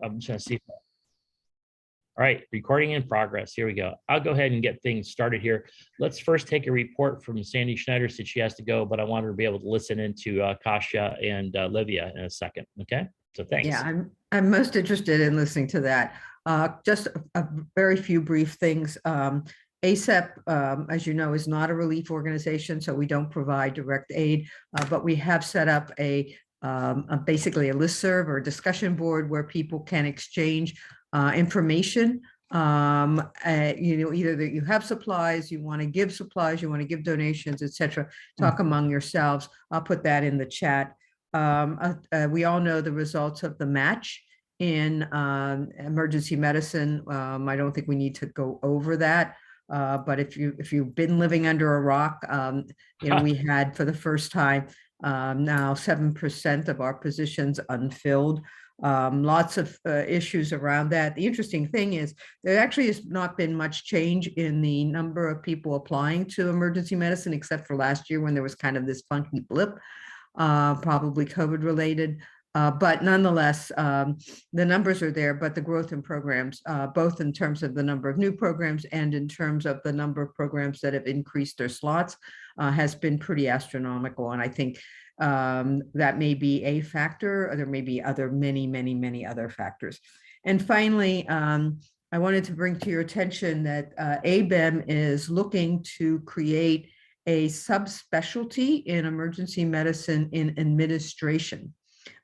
I'm just gonna see. All right, recording in progress. Here we go. I'll go ahead and get things started here. Let's first take a report from Sandy Schneider since she has to go, but I want her to be able to listen into Kasia and Livia in a second. Okay, so thanks. Yeah, I'm most interested in listening to that. Just a very few brief things. ACEP, as you know, is not a relief organization, so we don't provide direct aid, but we have set up basically a listserv or a discussion board where people can exchange information. Either that you have supplies, you want to give supplies, you want to give donations, etc. Talk among yourselves. I'll put that in the chat. We all know the results of the match in emergency medicine. I don't think we need to go over that. But if you've been living under a rock, we had for the first time now 7% of our positions unfilled. Lots of issues around that. The interesting thing is there actually has not been much change in the number of people applying to emergency medicine, except for last year when there was kind of this funky blip, probably COVID related. But nonetheless, the numbers are there, but the growth in programs, both in terms of the number of new programs and in terms of the number of programs that have increased their slots, has been pretty astronomical. And I think that may be a factor, or there may be many other factors. And finally, I wanted to bring to your attention that ABEM is looking to create a subspecialty in emergency medicine in administration.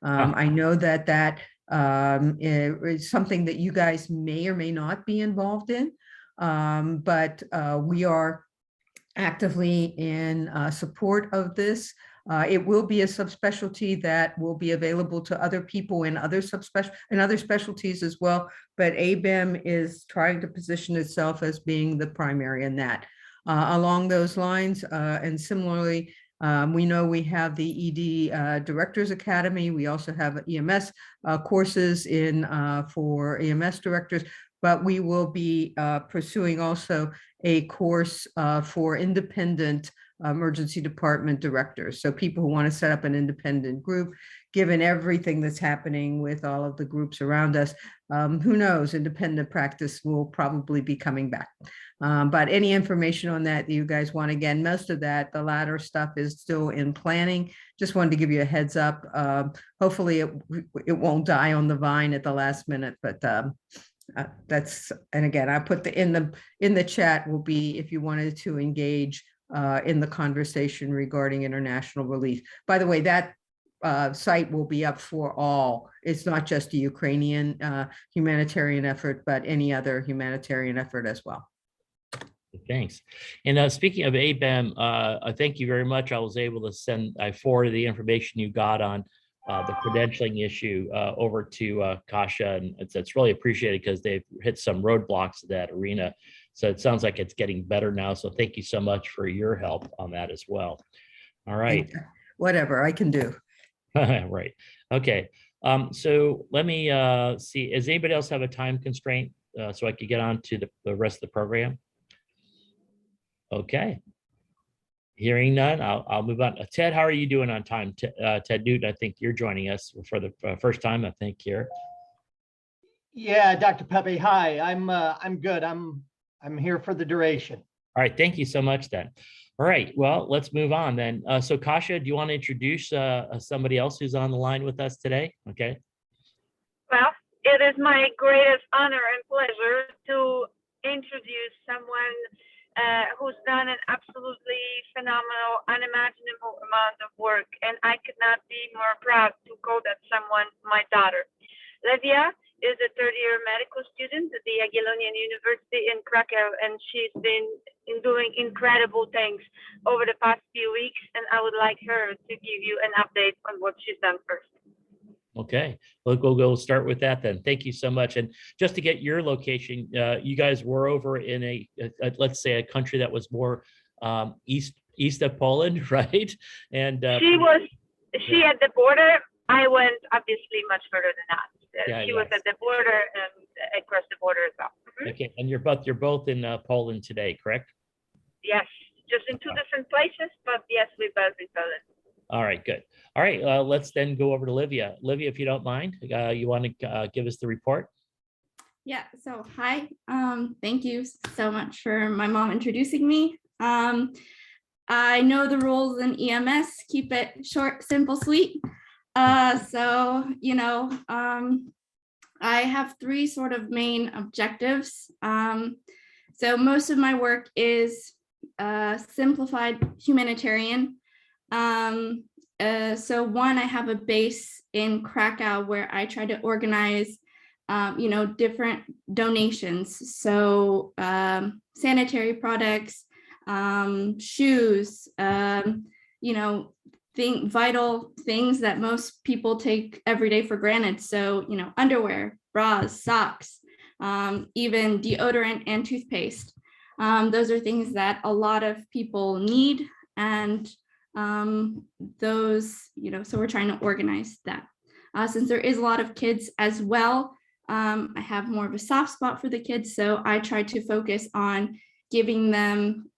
I know that is something that you guys may or may not be involved in, but we are actively in support of this. It will be a subspecialty that will be available to other people in other specialties as well. But ABEM is trying to position itself as being the primary in that. Along those lines, and similarly, we know we have the ED Directors Academy. We also have EMS courses for EMS directors, but we will be pursuing also a course for independent emergency department directors. So people who want to set up an independent group, given everything that's happening with all of the groups around us, who knows, independent practice will probably be coming back. But any information on that you guys want, again, most of that, the latter stuff is still in planning. Just wanted to give you a heads up. Hopefully it won't die on the vine at the last minute, but that's, and again, I put in the chat will be if you wanted to engage in the conversation regarding international relief. By the way, that site will be up for all. It's not just a Ukrainian humanitarian effort, but any other humanitarian effort as well. Thanks. And speaking of ABEM, thank you very much. I was able to I forwarded the information you got on the credentialing issue over to Kasia, and it's really appreciated because they've hit some roadblocks in that arena. So it sounds like it's getting better now. So thank you so much for your help on that as well. All right. Whatever I can do. Right. Okay. So let me see. Does anybody else have a time constraint so I could get on to the rest of the program? Okay. Hearing none, I'll move on. Ted, how are you doing on time? Ted Newton, I think you're joining us for the first time, I think, here. Yeah, Dr. Pepe, hi. I'm good. I'm here for the duration. All right, thank you so much then. All right, well, let's move on then. So Kasia, do you want to introduce somebody else who's on the line with us today? Okay. Well, it is my greatest honor and pleasure to introduce someone who's done an absolutely phenomenal, unimaginable amount of work, and I could not be more proud to call that someone my daughter. Livia is a third-year medical student at the Jagiellonian University in Krakow, and she's been doing incredible things over the past few weeks, and I would like her to give you an update on what she's done first. Okay, we'll start with that then. Thank you so much. And just to get your location, you guys were over in a let's say a country that was more east of Poland, right? And she at the border. I went obviously much further than that. She was at the border and across the border as well. Mm-hmm. Okay, and you're both in Poland today, correct? Yes, just in two different places, but yes, we're both in Poland. All right, good. All right, let's then go over to Livia. Livia, if you don't mind, you want to give us the report? Yeah, so hi. Thank you so much for my mom introducing me. I know the rules in EMS, keep it short, simple, sweet. So, I have three sort of main objectives. So most of my work is simplified humanitarian. So one, I have a base in Krakow where I try to organize different donations. So sanitary products, shoes, vital things that most people take every day for granted. So, underwear, bras, socks, even deodorant and toothpaste. Those are things that a lot of people need. And those, so we're trying to organize that. Since there is a lot of kids as well, I have more of a soft spot for the kids. So I try to focus on giving them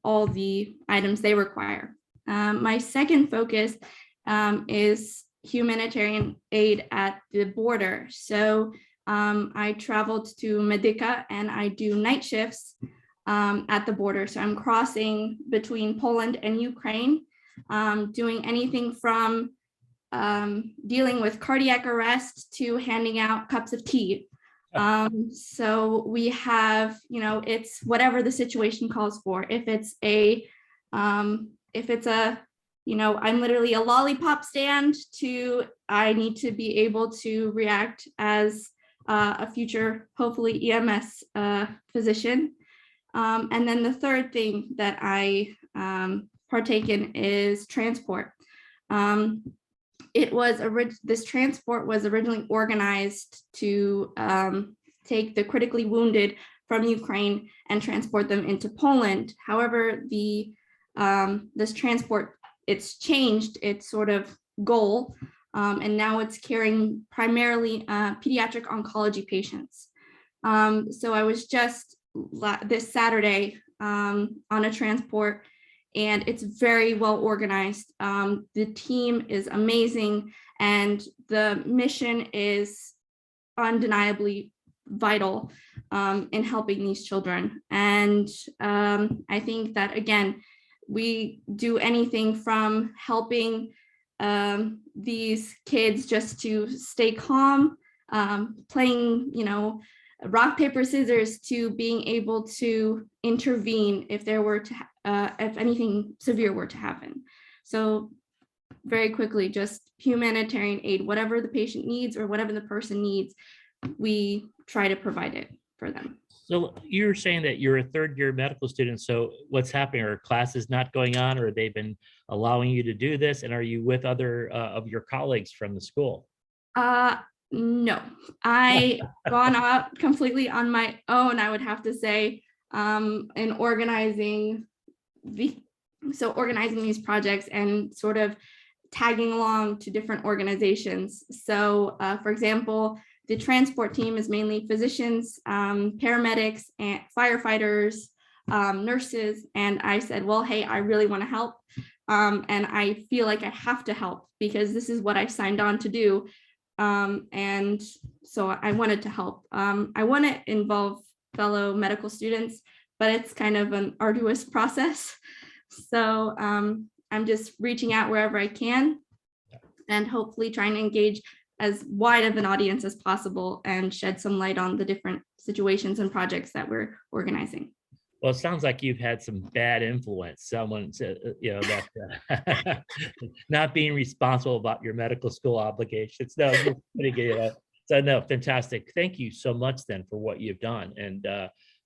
all the items they require. My second focus is humanitarian aid at the border. So I traveled to Medyka and I do night shifts at the border. So I'm crossing between Poland and Ukraine, doing anything from dealing with cardiac arrest to handing out cups of tea. So we have, it's whatever the situation calls for. If it's I'm literally a lollipop stand to, I need to be able to react as a future, hopefully EMS physician. And then the third thing that I partake in is transport. This transport was originally organized to take the critically wounded from Ukraine and transport them into Poland. However, this transport, it's changed its sort of goal, and now it's carrying primarily pediatric oncology patients. So I was just this Saturday on a transport, and it's very well organized. The team is amazing, and the mission is undeniably vital in helping these children. And I think that, again, we do anything from helping these kids just to stay calm, playing, rock, paper, scissors, to being able to intervene if if anything severe were to happen. So very quickly, just humanitarian aid, whatever the patient needs or whatever the person needs, we try to provide it for them. So you're saying that you're a third-year medical student. So what's happening? Are classes not going on, or they've been allowing you to do this? And are you with other of your colleagues from the school? No, I gone out completely on my own, I would have to say, in organizing these projects and sort of tagging along to different organizations. So for example, the transport team is mainly physicians, paramedics, and firefighters, nurses. And I said, well, hey, I really want to help. And I feel like I have to help because this is what I signed on to do. And so I wanted to help. I want to involve fellow medical students, but it's kind of an arduous process. So I'm just reaching out wherever I can and hopefully trying to engage as wide of an audience as possible and shed some light on the different situations and projects that we're organizing. Well, it sounds like you've had some bad influence. Someone said, that not being responsible about your medical school obligations. No, you're pretty good. So no, fantastic. Thank you so much then for what you've done and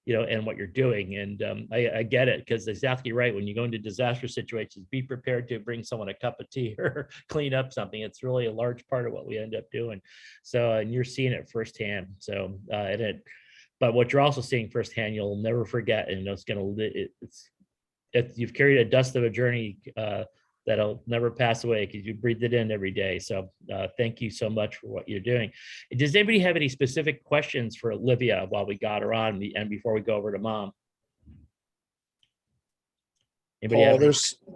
and what you're doing. And I get it, because exactly right. When you go into disaster situations, be prepared to bring someone a cup of tea or clean up something. It's really a large part of what we end up doing. So, and you're seeing it firsthand. So, but what you're also seeing firsthand, you'll never forget, and you've carried a dust of a journey that'll never pass away because you breathe it in every day. So thank you so much for what you're doing. Does anybody have any specific questions for Olivia while we got her on and before we go over to Mom? Anybody Paul,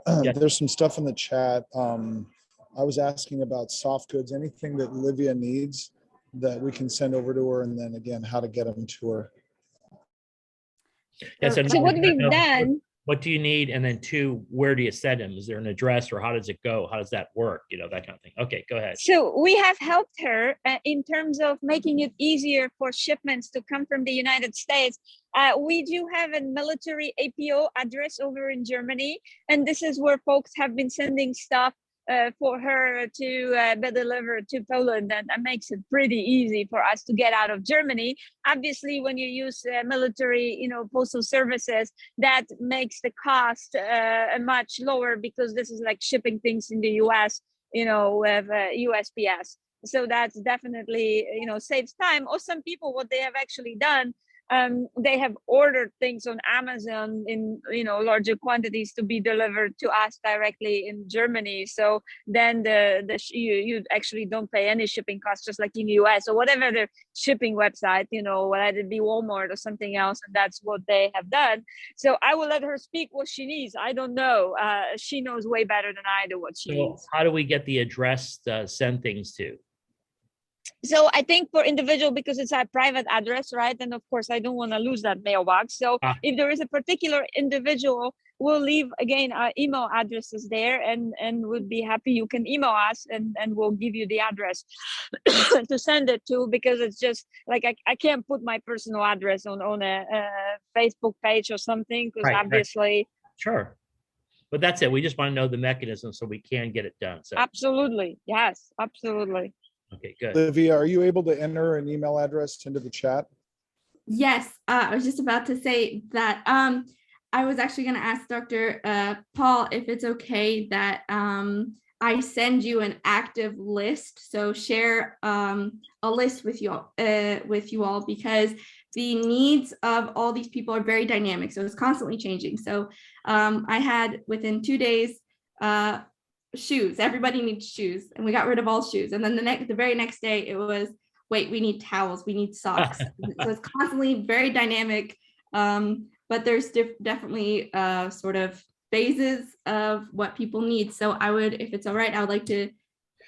have? Yeah. there's some stuff in the chat. I was asking about soft goods, anything that Livia needs that we can send over to her, and then again, how to get them to her. Yes, and So what I we've know- done, What do you need? And then two, where do you send them? Is there an address or how does it go? How does that work? You know, that kind of thing. Okay, go ahead. so we have helped her in terms of making it easier for shipments to come from the United States. We do have a military APO address over in Germany, and this is where folks have been sending stuff for her to be delivered to Poland, and that makes it pretty easy for us to get out of Germany. Obviously, when you use military, postal services, that makes the cost much lower because this is like shipping things in the US, with USPS. So that's definitely, saves time. Or some people, what they have actually done, they have ordered things on Amazon in larger quantities to be delivered to us directly in Germany. So then you actually don't pay any shipping costs, just like in the US or whatever their shipping website, whether it be Walmart or something else, and that's what they have done. So I will let her speak what she needs. I don't know. She knows way better than I do what she So needs. how do we get the address to send things to? So I think for individual, because it's a private address, right? And of course, I don't want to lose that mailbox. So if there is a particular individual, we'll leave again our email addresses there, and would be happy. You can email us, and we'll give you the address to send it to, because it's just like I can't put my personal address on a Facebook page or something, because Right, right. obviously. Sure. But that's it. We just want to know the mechanism so we can get it done. So, Absolutely. Yes, absolutely. okay, good. Livia, are you able to enter an email address into the chat? Yes, I was just about to say that. I was actually going to ask Dr. Paul if it's okay that I send you an active list. So share a list with you all, because the needs of all these people are very dynamic. So it's constantly changing. So I had within 2 days shoes. Everybody needs shoes, and we got rid of all shoes. And then the very next day it was, wait, we need towels, we need socks. So it's constantly very dynamic. But there's definitely sort of phases of what people need. So I would, if it's all right, I would like to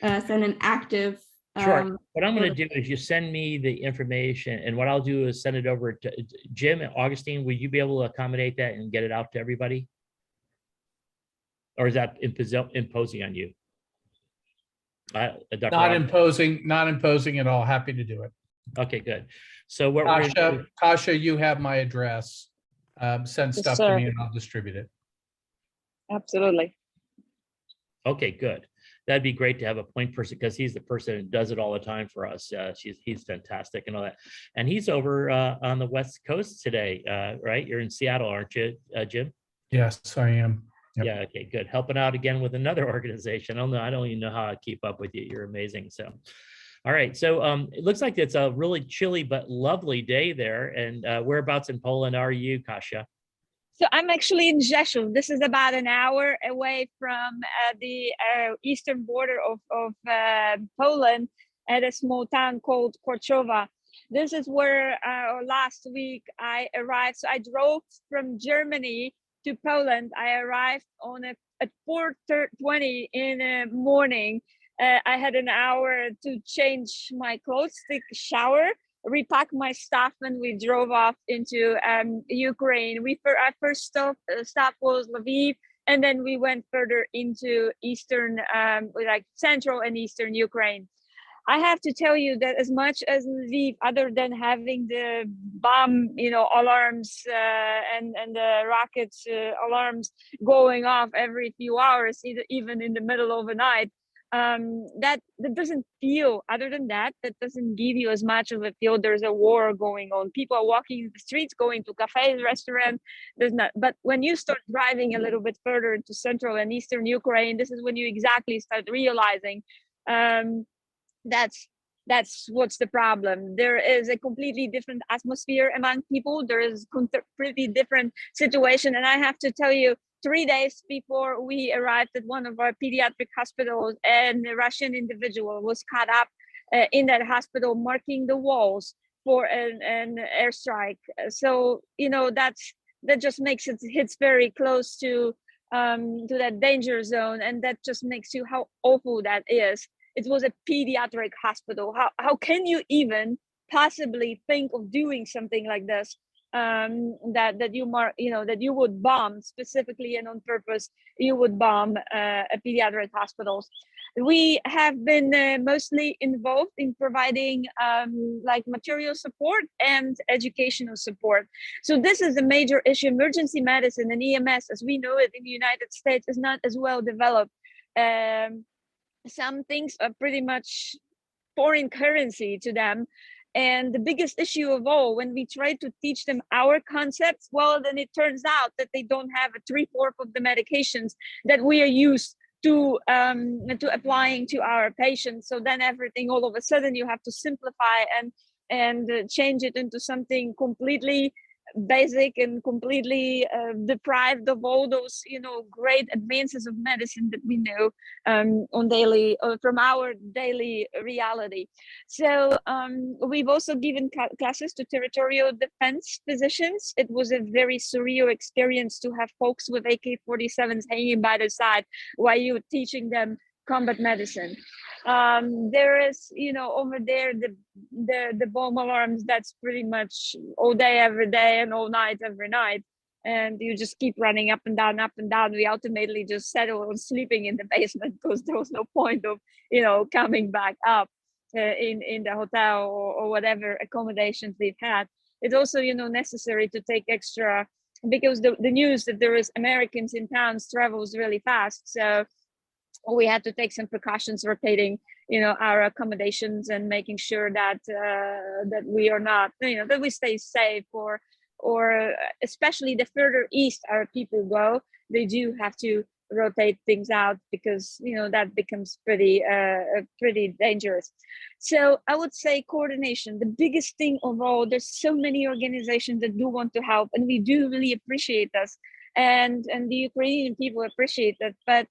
send an active. Sure. What I'm going to do is you send me the information, and what I'll do is send it over to Jim and Augustine. Will you be able to accommodate that and get it out to everybody? Or is that imposing on you? Dr. Not Rob? imposing at all. Happy to do it. Okay, good. So what we're gonna do- Kasha, you have my address. Send Yes, stuff to sir. me and I'll distribute it. Absolutely. Okay, good. That'd be great to have a point person, because he's the person that does it all the time for us. He's fantastic and all that. And he's over on the West Coast today, right? You're in Seattle, aren't you, Jim? Yes, I am. Yep. Yeah, okay, good. Helping out again with another organization. I don't even know how I keep up with you. You're amazing. So, all right. So it looks like it's a really chilly but lovely day there. And whereabouts in Poland are you, Kasia? So I'm actually in Rzeszów. This is about an hour away from the eastern border of Poland, at a small town called Korczowa. This is where last week I arrived. So I drove from Germany to Poland. I arrived at 4:20 in the morning. I had an hour to change my clothes, take a shower, repack my stuff, and we drove off into Ukraine. Our first stop was Lviv, and then we went further into eastern, like central and eastern Ukraine. I have to tell you that as much as Lviv, other than having the bomb, alarms and the rockets alarms going off every few hours, even in the middle of the night, that doesn't feel, other than that doesn't give you as much of a feel there's a war going on. People are walking in the streets, going to cafes, restaurants. There's not, but when you start driving a little bit further into central and eastern Ukraine, this is when you exactly start realizing that's what's the problem. There is a completely different atmosphere among people. There is pretty different situation. And I have to tell you, 3 days before we arrived at one of our pediatric hospitals, and a Russian individual was caught up in that hospital, marking the walls for an airstrike. So, that just makes it hits very close to to that danger zone, and that just makes you how awful that is. It was a pediatric hospital. How can you even possibly think of doing something like this? That you would bomb specifically and on purpose. You would bomb a pediatric hospitals. We have been mostly involved in providing like material support and educational support. So this is a major issue. Emergency medicine and EMS, as we know it in the United States, is not as well developed. Some things are pretty much foreign currency to them. And the biggest issue of all, when we try to teach them our concepts, well, then it turns out that they don't have a 3/4 of the medications that we are used to applying to our patients. So then everything, all of a sudden, you have to simplify and change it into something completely basic and completely deprived of all those, great advances of medicine that we know on daily from our daily reality. So we've also given classes to territorial defense physicians. It was a very surreal experience to have folks with AK-47s hanging by their side while you're teaching them combat medicine. There is, over there, the bomb alarms, that's pretty much all day, every day, and all night, every night. And you just keep running up and down, up and down. We ultimately just settled on sleeping in the basement because there was no point of, coming back up in the hotel or whatever accommodations we've had. It's also, necessary to take extra, because the news that there is Americans in towns travels really fast. So we had to take some precautions, rotating, our accommodations and making sure that that we are not, that we stay safe, or especially the further east our people go, they do have to rotate things out because that becomes pretty dangerous. So I would say coordination, the biggest thing of all. There's so many organizations that do want to help, and we do really appreciate this, and the Ukrainian people appreciate that, but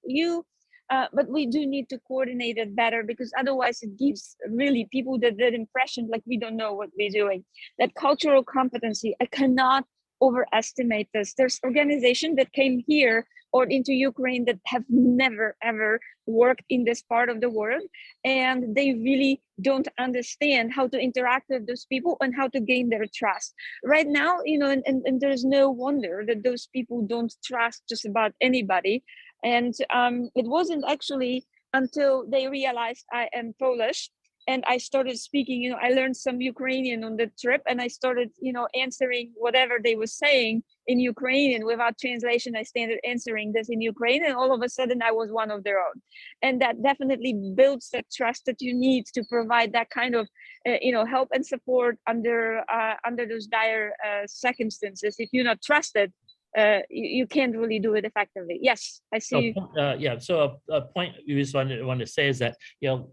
we do need to coordinate it better, because otherwise it gives really people that impression like we don't know what we're doing. That cultural competency, I cannot overestimate this. There's organizations that came here or into Ukraine that have never ever worked in this part of the world, and they really don't understand how to interact with those people and how to gain their trust. Right now, and there's no wonder that those people don't trust just about anybody. And it wasn't actually until they realized I am Polish and I started speaking, I learned some Ukrainian on the trip, and I started, answering whatever they were saying in Ukrainian without translation. I started answering this in Ukrainian, and all of a sudden I was one of their own. And that definitely builds that trust that you need to provide that kind of, help and support under those dire circumstances. If you're not trusted, you can't really do it effectively. Yes, I see. So a point you just wanted to say is that,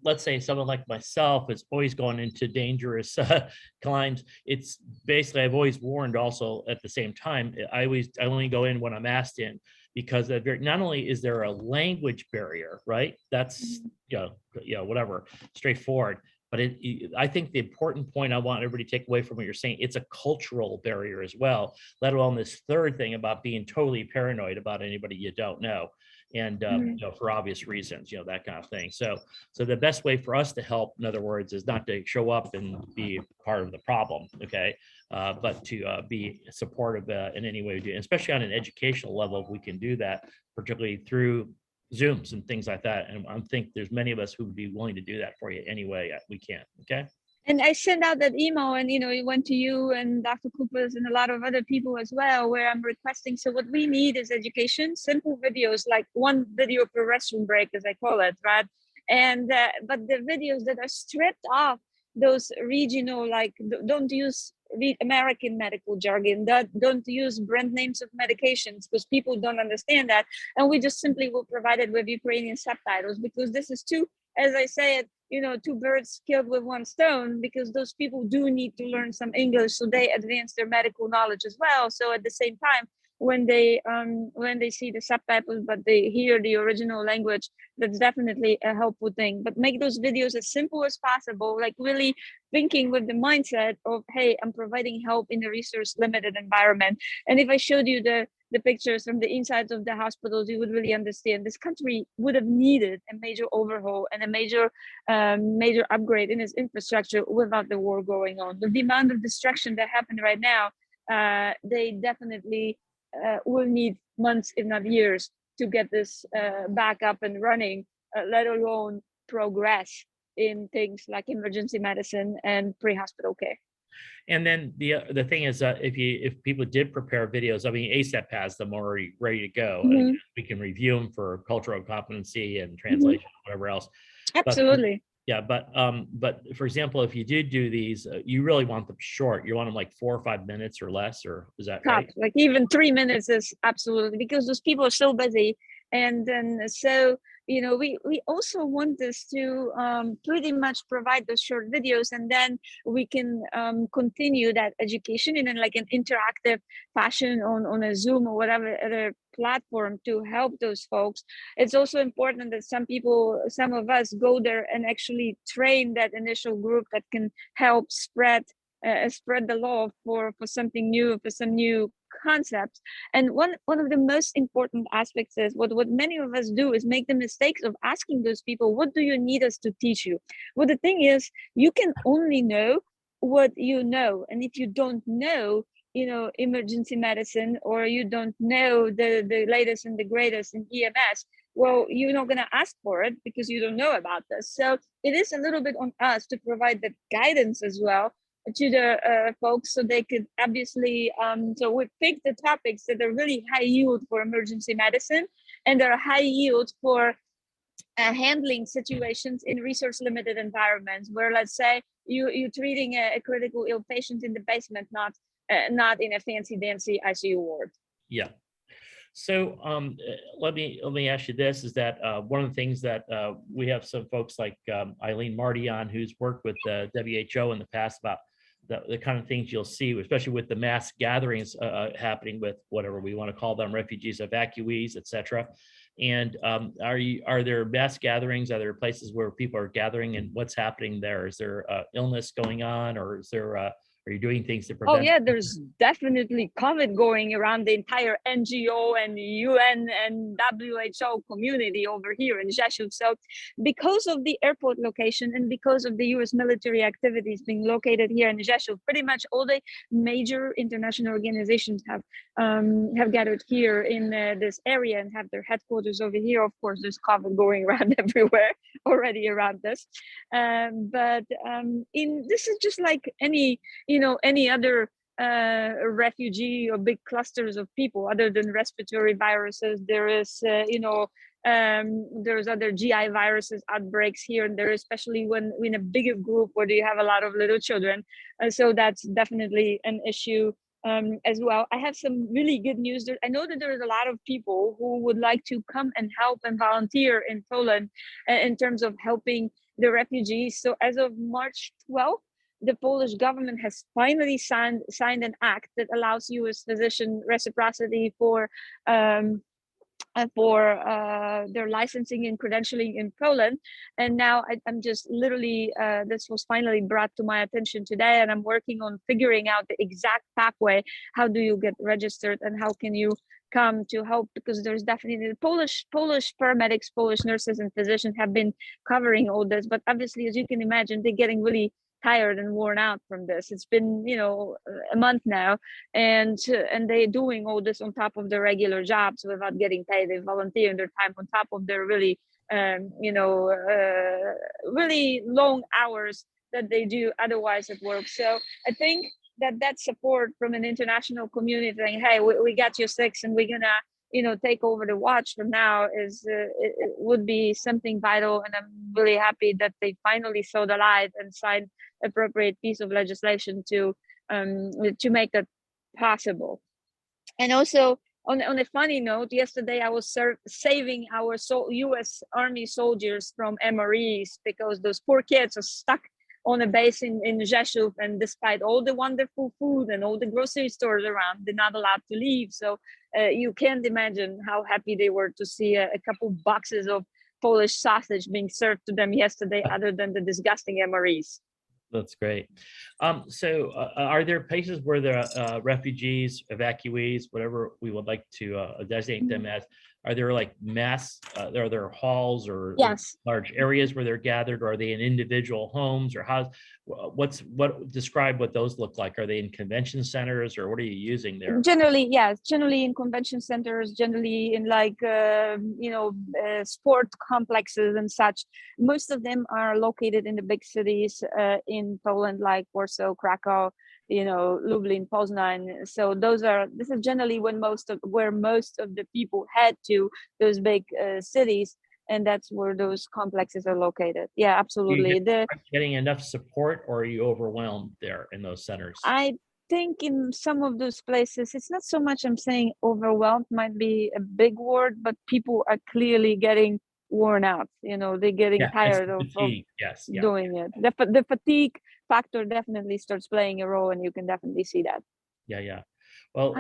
let's say someone like myself is always going into dangerous climbs. It's basically, I've always warned also at the same time, I only go in when I'm asked in, because not only is there a language barrier, right? That's, whatever, straightforward. But I think the important point I want everybody to take away from what you're saying, it's a cultural barrier as well, let alone this third thing about being totally paranoid about anybody you don't know. And, for obvious reasons, that kind of thing. So the best way for us to help, in other words, is not to show up and be part of the problem, okay? But to be supportive in any way we do, especially on an educational level, if we can do that, particularly through Zooms and things like that. And I think there's many of us who would be willing to do that for you anyway we can. Okay. And I sent out that email, and it went to you and Dr. Coopers and a lot of other people as well, where I'm requesting. So what we need is education, simple videos, like one video per restroom break, as I call it, right? And but the videos that are stripped off those regional, like don't use American medical jargon, don't use brand names of medications, because people don't understand that. And we just simply will provide it with Ukrainian subtitles, because this is two, as I said, two birds killed with one stone, because those people do need to learn some English so they advance their medical knowledge as well. So at the same time, when they see the subtitles, but they hear the original language, that's definitely a helpful thing. But make those videos as simple as possible, like really thinking with the mindset of, hey, I'm providing help in a resource limited environment. And if I showed you the the pictures from the insides of the hospitals, you would really understand this country would have needed a major overhaul and a major upgrade in its infrastructure without the war going on. With the amount of destruction that happened right now, they definitely will need months, if not years, to get this back up and running, let alone progress in things like emergency medicine and pre-hospital care. And then the thing is, if people did prepare videos, I mean, ASAP has them already ready to go. And we can review them for cultural competency and translation, whatever else. Absolutely. But for example, if you did do these, you really want them short. You want them like 4 or 5 minutes or less, or is that Cut. right? Like even 3 minutes is absolutely, because those people are so busy. And then so, you know, we also want this to pretty much provide those short videos, and then we can continue that education in like an interactive fashion on a Zoom or whatever other platform to help those folks. It's also important that some of us go there and actually train that initial group that can help spread the love for something new, for some new concepts. And one of the most important aspects is what many of us do is make the mistakes of asking those people, what do you need us to teach you? Well, the thing is, you can only know what you know. And if you don't know, you know, emergency medicine, or you don't know the latest and the greatest in EMS, well, you're not going to ask for it because you don't know about this. So it is a little bit on us to provide that guidance as well to the folks, so they could obviously, so we pick the topics that are really high yield for emergency medicine and are high yield for handling situations in resource limited environments, where let's say you're treating a critical ill patient in the basement, not in a fancy dancy ICU ward. Yeah. So let me ask you this, is that one of the things that we have some folks like Eileen Marty on, who's worked with the WHO in the past about the kind of things you'll see, especially with the mass gatherings happening with whatever we want to call them, refugees, evacuees, etc. And are there mass gatherings? Are there places where people are gathering, and what's happening there? Is there illness going on, or is there are you doing things to prevent? Oh yeah, there's definitely COVID going around the entire NGO and UN and WHO community over here in Rzeszów. So because of the airport location and because of the US military activities being located here in Rzeszów, pretty much all the major international organizations have gathered here in this area and have their headquarters over here. Of course, there's COVID going around everywhere already around us. This is just like any other refugee or big clusters of people. Other than respiratory viruses, there is there's other GI viruses outbreaks here and there, especially when in a bigger group where you have a lot of little children. So that's definitely an issue as well. I have some really good news. I know that there is a lot of people who would like to come and help and volunteer in Poland in terms of helping the refugees. So as of March 12th, the Polish government has finally signed an act that allows US physician reciprocity for their licensing and credentialing in Poland. And now I'm just literally, this was finally brought to my attention today, and I'm working on figuring out the exact pathway. How do you get registered and how can you come to help? Because there's definitely Polish paramedics, Polish nurses and physicians have been covering all this, but obviously, as you can imagine, they're getting really tired and worn out from this. It's been, a month now, and they're doing all this on top of their regular jobs without getting paid. They volunteer their time on top of their really, really long hours that they do otherwise at work. So I think that support from an international community saying, hey, we got your six and we're gonna take over the watch from now it would be something vital. And I'm really happy that they finally saw the light and signed appropriate piece of legislation to make that possible. And also on a funny note, yesterday I was saving our US Army soldiers from MREs because those poor kids are stuck on a base in Rzeszów, and despite all the wonderful food and all the grocery stores around, they're not allowed to leave. So you can't imagine how happy they were to see a couple boxes of Polish sausage being served to them yesterday, other than the disgusting MREs. That's great. So are there places where there are refugees, evacuees, whatever we would like to designate them as? Are there like are there halls or Yes. large areas where they're gathered? Or are they in individual homes, or describe what those look like? Are they in convention centers, or what are you using there? Generally, yes, generally in convention centers, generally in like, sport complexes and such. Most of them are located in the big cities in Poland, like Warsaw, Krakow, Lublin, Poznań. So this is generally where most of the people head to, those big cities. And that's where those complexes are located. Yeah, absolutely. Are you getting enough support, or are you overwhelmed there in those centers? I think in some of those places, it's not so much, I'm saying overwhelmed might be a big word, but people are clearly getting worn out. They're getting tired of Yes, yeah. doing it. The fatigue factor definitely starts playing a role, and you can definitely see that. Yeah. Well,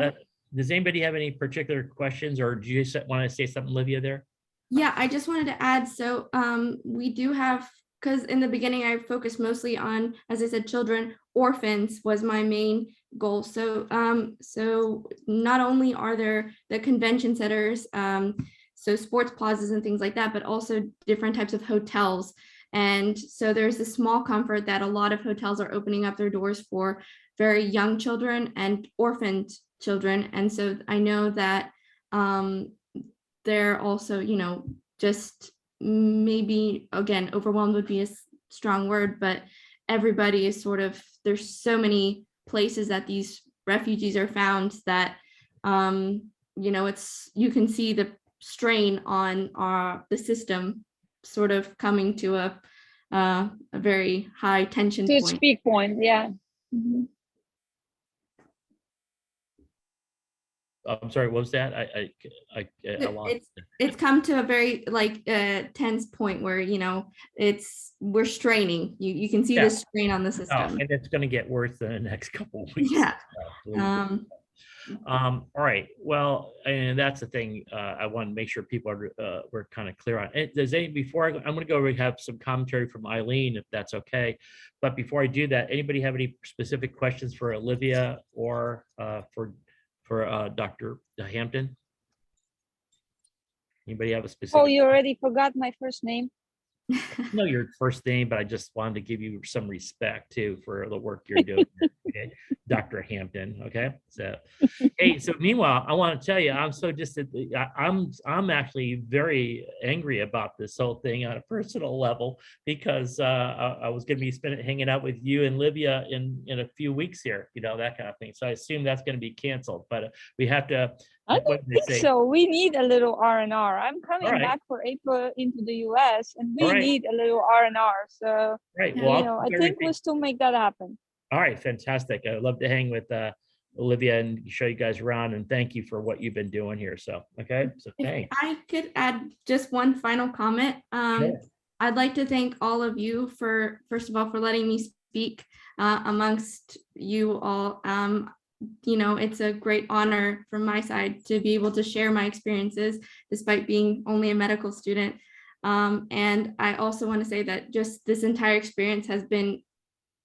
does anybody have any particular questions, or do you want to say something, Olivia, there? Yeah, I just wanted to add, so we do have, because in the beginning I focused mostly on, as I said, children, orphans was my main goal. So not only are there the convention centers, so sports plazas and things like that, but also different types of hotels. And so there's a small comfort that a lot of hotels are opening up their doors for very young children and orphaned children. And so I know that they're also, just maybe, again, overwhelmed would be a strong word, but everybody is there's so many places that these refugees are found that, you can see the strain on the system sort of coming to a very high tension To point. its peak point, yeah. Mhm. I'm sorry, what was that? I lost it. It's come to a very tense point where we're straining. You can see the strain on the system. And it's going to get worse in the next couple of weeks. Yeah. All right. Well, and that's the thing. I want to make sure people we're kind of clear on it. I'm going to go and have some commentary from Eileen, if that's okay. But before I do that, anybody have any specific questions for Olivia or for Dr. Hampton? Anybody have a specific? Oh, you already forgot my first name. Know your first name, but I just wanted to give you some respect too for the work you're doing, okay? Dr. Hampton. Okay, so hey, so meanwhile, I want to tell you, I'm actually very angry about this whole thing on a personal level, because I was going to be hanging out with you and Livia in a few weeks here, that kind of thing. So I assume that's going to be canceled, but we have to. I don't think so. We need a little R&R. I'm coming back for April into the US, and we need a little R&R. So, well, I think we'll still make that happen. All right, fantastic. I'd love to hang with Olivia and show you guys around, and thank you for what you've been doing here. So, okay, so thanks. If I could add just one final comment. Sure. I'd like to thank all of you first of all, for letting me speak amongst you all. It's a great honor from my side to be able to share my experiences despite being only a medical student. And I also want to say that just this entire experience has been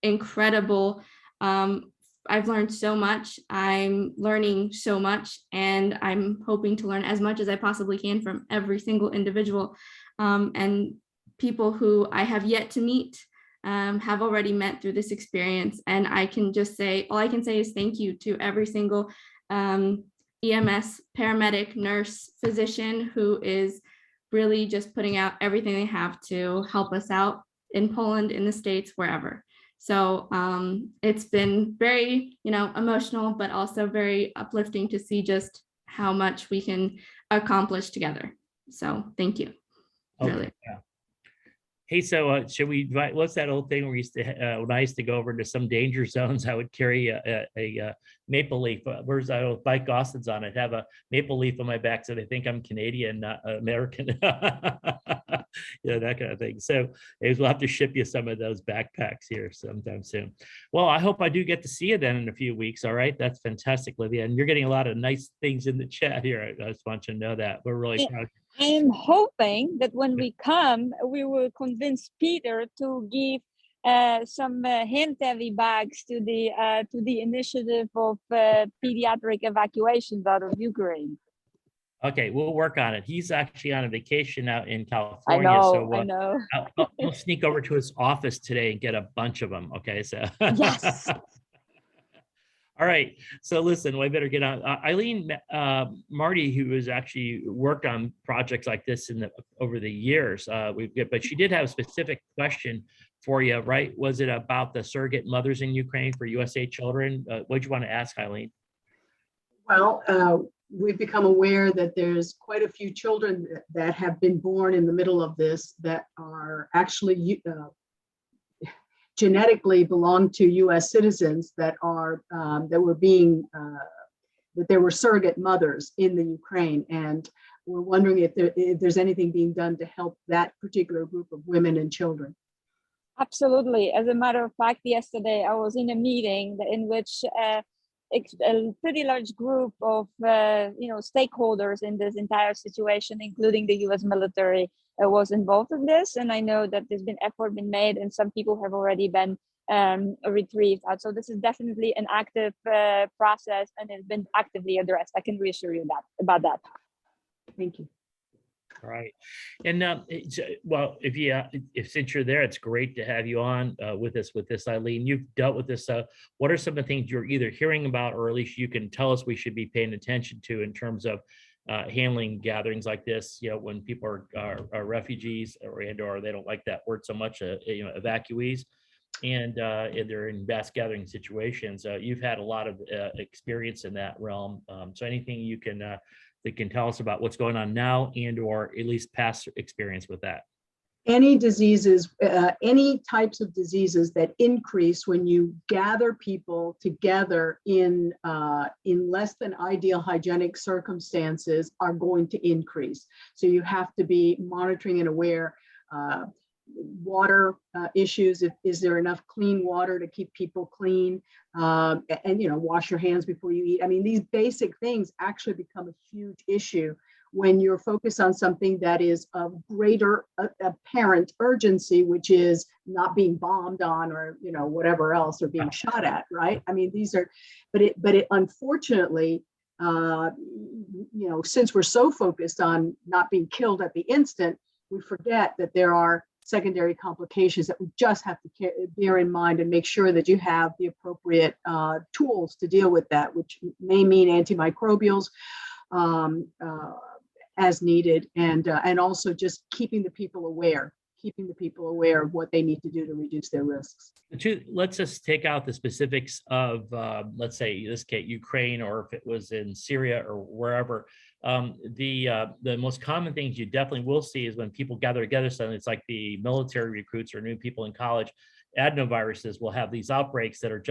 incredible. I've learned so much. I'm learning so much, and I'm hoping to learn as much as I possibly can from every single individual. And people who I have yet to meet have already met through this experience. And all I can say is thank you to every single EMS, paramedic, nurse, physician who is really just putting out everything they have to help us out in Poland, in the States, wherever. So it's been very, emotional, but also very uplifting to see just how much we can accomplish together. So thank you. Okay, Really. yeah. Hey, so should we, what's that old thing where we used to, when I used to go over to some danger zones, I would carry a maple leaf. Where's that old Mike Austin's on it? Have a maple leaf on my back so they think I'm Canadian, not American. That kind of thing. So we'll have to ship you some of those backpacks here sometime soon. Well, I hope I do get to see you then in a few weeks. All right. That's fantastic, Livia. And you're getting a lot of nice things in the chat here. I just want you to know that. We're really proud. I'm hoping that when we come, we will convince Peter to give some hand-heavy bags to the initiative of pediatric evacuations out of Ukraine. Okay, we'll work on it. He's actually on a vacation out in I California, know, so I know. I'll sneak over to his office today and get a bunch of them. Okay, so. Yes. All right, so listen, we better get on. Eileen Marty, who has actually worked on projects like this over the years, but she did have a specific question for you, right? Was it about the surrogate mothers in Ukraine for USA Children? What do you want to ask, Eileen? Well, we've become aware that there's quite a few children that have been born in the middle of this that are actually genetically belong to U.S. citizens that were that there were surrogate mothers in the Ukraine, and we're wondering if there's anything being done to help that particular group of women and children. Absolutely. As a matter of fact, yesterday I was in a meeting in which a pretty large group of stakeholders in this entire situation, including the U.S. military, was involved in this. And I know that there's been effort been made, and some people have already been retrieved out. So this is definitely an active process, and it's been actively addressed. I can reassure you about that. Thank you. All right, and well, if since you're there, it's great to have you on with this, Eileen. You've dealt with this. What are some of the things you're either hearing about, or at least you can tell us we should be paying attention to in terms of handling gatherings like this? You know, when people are refugees, or they don't like that word so much, evacuees, and they're in mass gathering situations. You've had a lot of experience in that realm. So anything you can that can tell us about what's going on now, and or at least past experience with that? Any diseases, any types of diseases that increase when you gather people together in less than ideal hygienic circumstances are going to increase. So you have to be monitoring and aware. Water issues, is there enough clean water to keep people clean, and wash your hands before you eat. I mean, these basic things actually become a huge issue when you're focused on something that is of greater apparent urgency, which is not being bombed on, or whatever else, or being shot at, right? I mean, these are, but it unfortunately, since we're so focused on not being killed at the instant, we forget that there are secondary complications that we just have to bear in mind and make sure that you have the appropriate tools to deal with that, which may mean antimicrobials as needed, and also just keeping the people aware of what they need to do to reduce their risks. Let's just take out the specifics of, let's say, in this case, Ukraine, or if it was in Syria or wherever. The most common things you definitely will see is when people gather together, so it's like the military recruits or new people in college, adenoviruses will have these outbreaks that are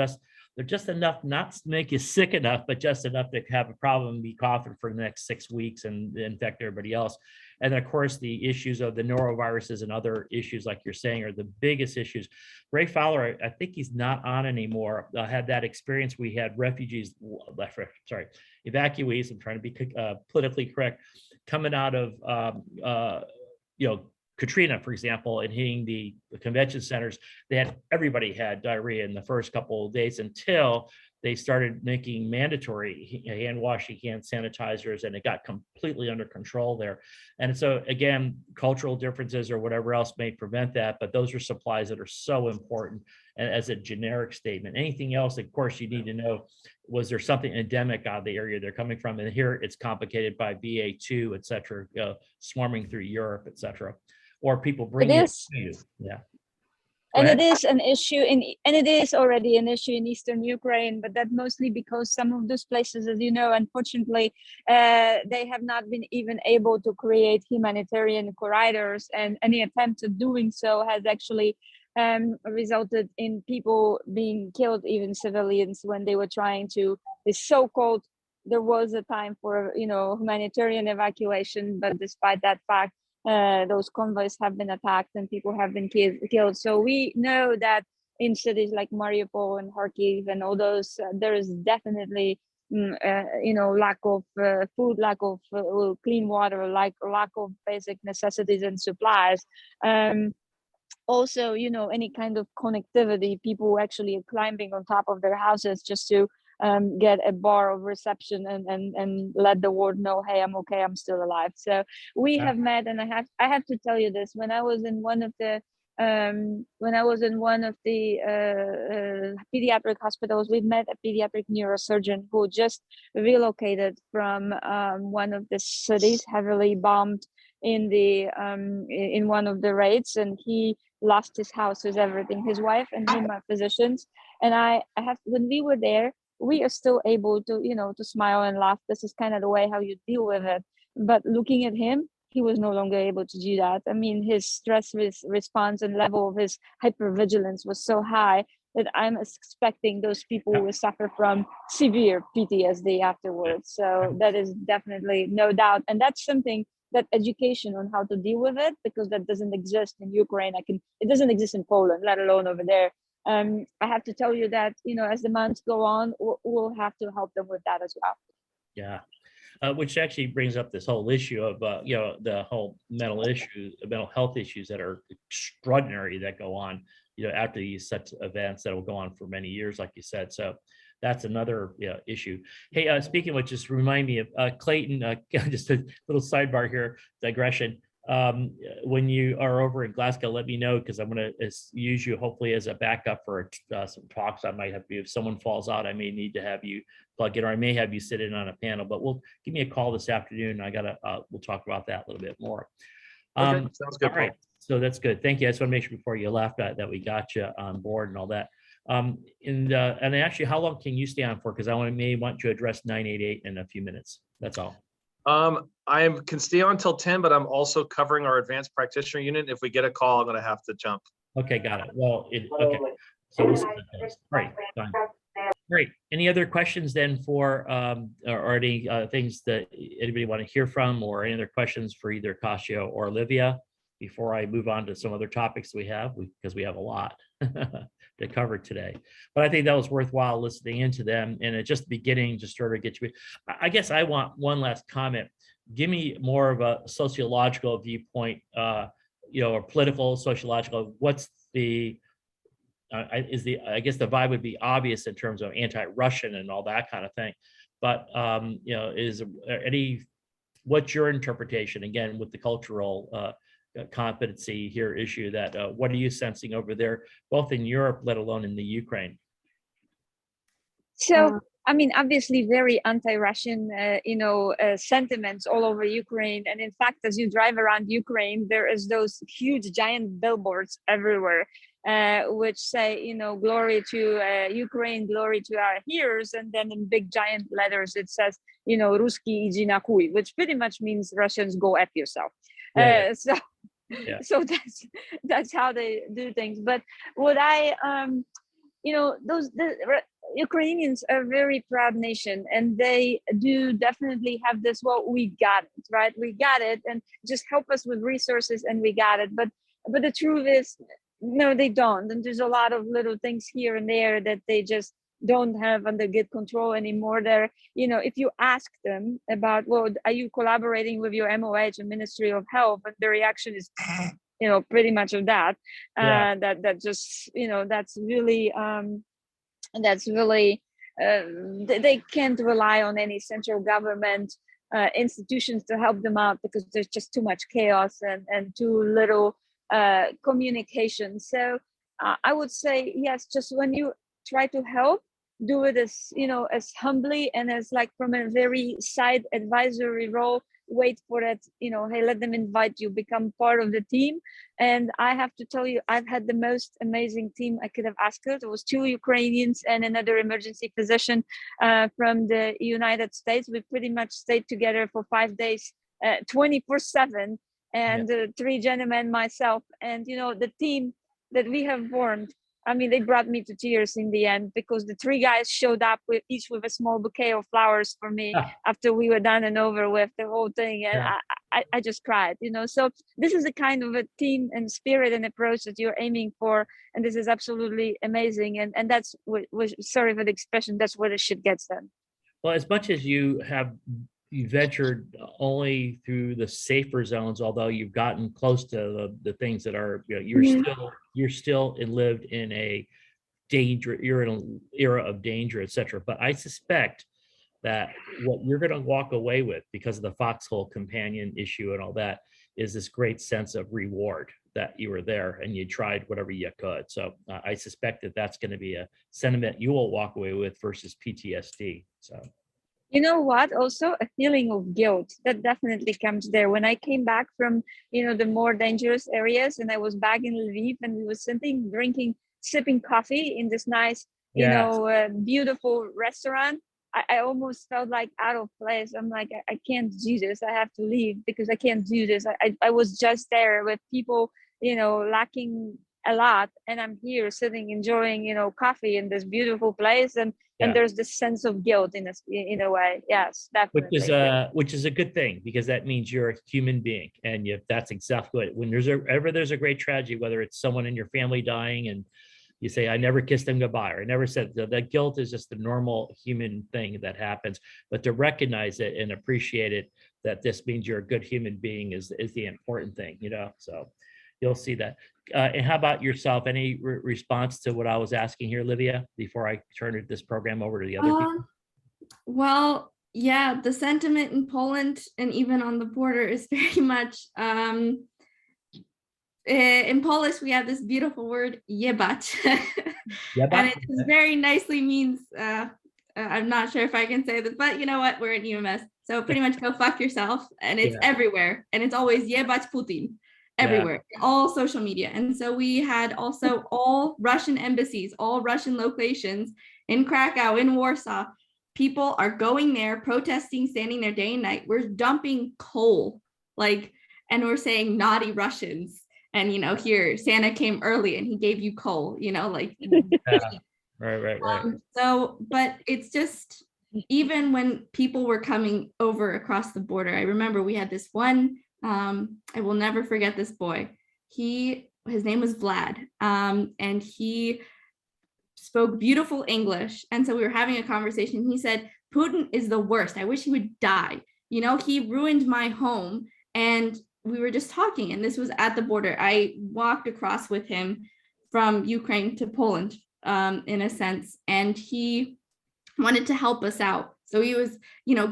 they're just enough not to make you sick enough, but just enough to have a problem, be coughing for the next 6 weeks and infect everybody else. And then, of course, the issues of the noroviruses and other issues, like you're saying, are the biggest issues. Ray Fowler, I think he's not on anymore, had that experience. We had evacuees, I'm trying to be politically correct, coming out of, Katrina, for example, and hitting the convention centers. Everybody had diarrhea in the first couple of days until they started making mandatory hand washing, hand sanitizers, and it got completely under control there. And so again, cultural differences or whatever else may prevent that, but those are supplies that are so important. And as a generic statement, anything else, of course, you need to know, was there something endemic out of the area they're coming from? And here it's complicated by BA2, et cetera, swarming through Europe, et cetera, or people bringing it to you. Yeah. And it is an issue and it is already an issue in Eastern Ukraine, but that mostly because some of those places, as you know, unfortunately, they have not been even able to create humanitarian corridors, and any attempt at doing so has actually resulted in people being killed, even civilians, when they were trying to, there was a time for, humanitarian evacuation, but despite that fact, those convoys have been attacked and people have been killed. So we know that in cities like Mariupol and Kharkiv and all those, there is definitely, lack of food, lack of clean water, lack of basic necessities and supplies. also, you know, any kind of connectivity, people actually climbing on top of their houses just to get a bar of reception and let the world know, hey, I'm okay, I'm still alive. So we Yeah. have met, and I have to tell you this, when I was in one of the pediatric hospitals, we met a pediatric neurosurgeon who just relocated from one of the cities heavily bombed in one of the raids, and he lost his house, his everything. His wife and him are physicians, and I have, when we were there, we are still able to, you know, to smile and laugh. This is kind of the way how you deal with it. But looking at him, he was no longer able to do that. I mean, his stress response and level of his hypervigilance was so high that I'm expecting those people will suffer from severe PTSD afterwards. So that is definitely no doubt. And that's something that education on how to deal with it, because that doesn't exist in Ukraine. It doesn't exist in Poland, let alone over there. I have to tell you that, you know, as the months go on, we'll have to help them with that as well. Yeah. Which actually brings up this whole issue of, you know, the whole mental health issues that are extraordinary that go on, you know, after these such events that will go on for many years, like you said. So that's another issue. Hey, speaking of which, just remind me of Clayton, just a little sidebar here, digression. When you are over in Glasgow, let me know, because I'm going to use you hopefully as a backup for some talks I might have to. If someone falls out, I may need to have you plug in, or I may have you sit in on a panel, but give me a call this afternoon. We'll talk about that a little bit more. Okay, sounds good. All right, so that's good. Thank you. I just want to make sure before you left that we got you on board and all that. And actually, how long can you stay on for? Because I may want to address 988 in a few minutes. That's all. I can stay on till 10, but I'm also covering our advanced practitioner unit. If we get a call, I'm going to have to jump. Okay, got it. Well, okay. So we'll see what that is. All right, fine. Great. Any other questions then for, or any things that anybody want to hear from, or any other questions for either Kasia or Olivia before I move on to some other topics we have, because we have a lot to cover today. But I think that was worthwhile listening into them, and it's just the beginning to sort of get you. I guess I want one last comment. Give me more of a sociological viewpoint, you know, or political, sociological. What's the I guess the vibe would be obvious in terms of anti-Russian and all that kind of thing. But you know, what's your interpretation, again, with the cultural competency here issue, that what are you sensing over there, both in Europe, let alone in the Ukraine? So, I mean, obviously very anti-Russian, sentiments all over Ukraine. And in fact, as you drive around Ukraine, there is those huge giant billboards everywhere, which say, you know, glory to Ukraine, glory to our heroes. And then in big giant letters, it says, you know, Ruski idzi na chuj, which pretty much means Russians, go F yourself. So that's how they do things. But what the Ukrainians are a very proud nation, and they do definitely have this, well, we got it, right? We got it, and just help us with resources and we got it. But the truth is, no, they don't. And there's a lot of little things here and there that they just don't have under good control anymore. They're, you know, if you ask them about, well, are you collaborating with your MOH and Ministry of Health? And the reaction is, you know, pretty much of that. That just, you know, that's really they can't rely on any central government institutions to help them out, because there's just too much chaos and too little communication. So I would say, yes, just when you try to help, do it as, you know, as humbly and as like from a very side advisory role. Wait for it, you know, hey, let them invite you, become part of the team. And I have to tell you, I've had the most amazing team I could have asked for. There was 2 Ukrainians and another emergency physician from the United States. We pretty much stayed together for 5 days, 24/7, and 3 gentlemen, myself, and, you know, the team that we have formed. I mean, they brought me to tears in the end, because the 3 guys showed up each with a small bouquet of flowers for me after we were done and over with the whole thing. And I just cried, you know. So this is the kind of a team and spirit and approach that you're aiming for. And this is absolutely amazing. And that's what, sorry for the expression, that's where the shit gets done. Well, as much as you have, you ventured only through the safer zones, although you've gotten close to the things that are, you're still and lived in a danger, you're in an era of danger, etc. But I suspect that what you're going to walk away with, because of the foxhole companion issue and all that, is this great sense of reward that you were there and you tried whatever you could. So I suspect that that's going to be a sentiment you will walk away with versus PTSD. So. You know what? Also, a feeling of guilt that definitely comes there. When I came back from, the more dangerous areas, and I was back in Lviv, and we were sitting, drinking, sipping coffee in this nice, beautiful restaurant. I almost felt like out of place. I'm like, I can't do this. I have to leave because I can't do this. I was just there with people, lacking a lot, and I'm here sitting enjoying, coffee in this beautiful place, and there's this sense of guilt in a way. Yes, definitely. Which is a good thing, because that means you're a human being, and if that's exactly what, when there's a great tragedy, whether it's someone in your family dying and you say, I never kissed them goodbye, or I never said that, guilt is just the normal human thing that happens. But to recognize it and appreciate it, that this means you're a good human being is the important thing, so you'll see that. And how about yourself? Any response to what I was asking here, Livia, before I turn this program over to the other people? Well, yeah, the sentiment in Poland and even on the border is very much, in Polish, we have this beautiful word, jebać. And it very nicely means, I'm not sure if I can say this, but you know what, we're in EMS. So pretty much go fuck yourself. And it's everywhere. And it's always jebać Putin. Everywhere, all social media. And so we had also all Russian embassies, all Russian locations in Krakow, in Warsaw. People are going there, protesting, standing there day and night. We're dumping coal, and we're saying naughty Russians. And, here, Santa came early and he gave you coal, Right. So, but it's just, even when people were coming over across the border, I remember we had this one, I will never forget this boy. His name was Vlad, and he spoke beautiful English. And so we were having a conversation. He said, Putin is the worst. I wish he would die. He ruined my home. And we were just talking, and this was at the border. I walked across with him from Ukraine to Poland, in a sense, and he wanted to help us out. So he was,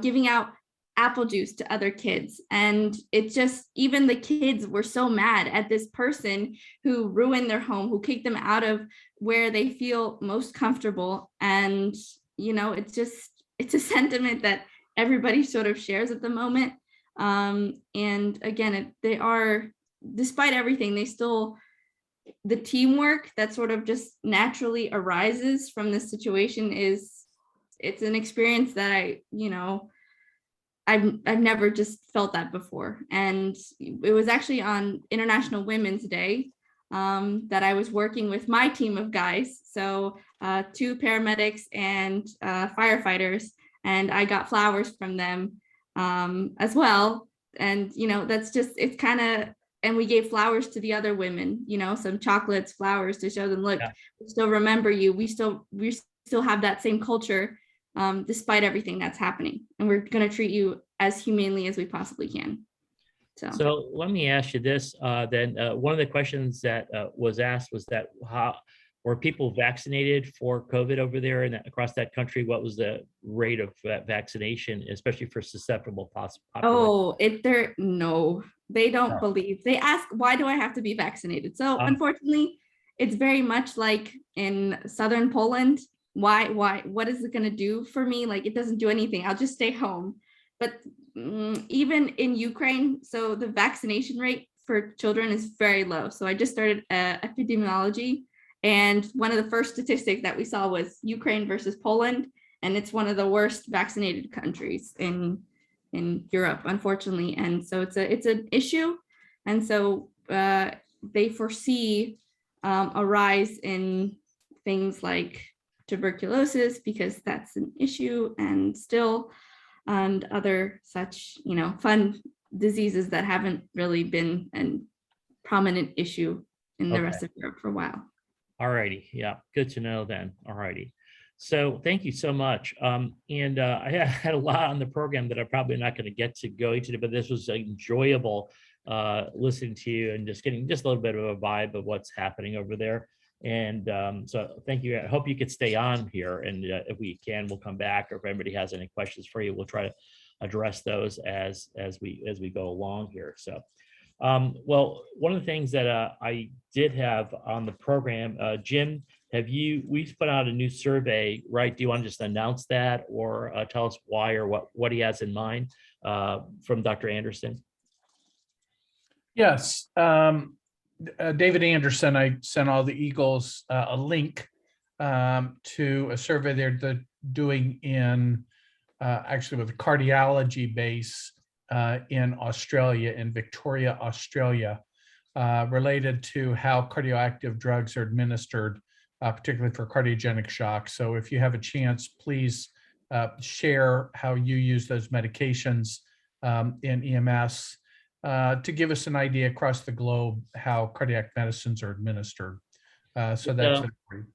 giving out apple juice to other kids. And it just, even the kids were so mad at this person who ruined their home, who kicked them out of where they feel most comfortable. And, it's a sentiment that everybody sort of shares at the moment. And again, they are, despite everything, the teamwork that sort of just naturally arises from this situation it's an experience that I've never just felt that before. And it was actually on International Women's Day that I was working with my team of guys. So 2 paramedics and firefighters, and I got flowers from them as well. And, that's just, it's kind of, and we gave flowers to the other women, some chocolates, flowers to show them, look, we still remember you. We still have that same culture, despite everything that's happening. And we're going to treat you as humanely as we possibly can. So let me ask you this, then. One of the questions that was asked was that how were people vaccinated for COVID over there and across that country? What was the rate of vaccination, especially for susceptible population? No, they don't believe. They ask, why do I have to be vaccinated? So unfortunately, it's very much like in southern Poland. Why, what is it going to do for me? It doesn't do anything. I'll just stay home. But even in Ukraine, so the vaccination rate for children is very low. So I just started epidemiology. And one of the first statistics that we saw was Ukraine versus Poland. And it's one of the worst vaccinated countries in Europe, unfortunately. And so it's an issue. And so they foresee a rise in things like tuberculosis, because that's an issue, and other such, fun diseases that haven't really been a prominent issue in the rest of Europe for a while. All righty. Yeah. Good to know then. All righty. So thank you so much. And I had a lot on the program that I'm probably not going to get to go into, but this was enjoyable listening to you and just getting just a little bit of a vibe of what's happening over there. And so thank you. I hope you could stay on here. And if we can, we'll come back. Or if anybody has any questions for you, we'll try to address those as we go along here. So well, one of the things that I did have on the program, Jim, we've put out a new survey, right? Do you want to just announce that or tell us why or what he has in mind from Dr. Anderson? Yes. David Anderson, I sent all the Eagles a link to a survey they're doing in actually with a cardiology base in Australia, in Victoria, Australia, related to how cardioactive drugs are administered, particularly for cardiogenic shock. So if you have a chance, please share how you use those medications in EMS to give us an idea across the globe how cardiac medicines are administered. So that's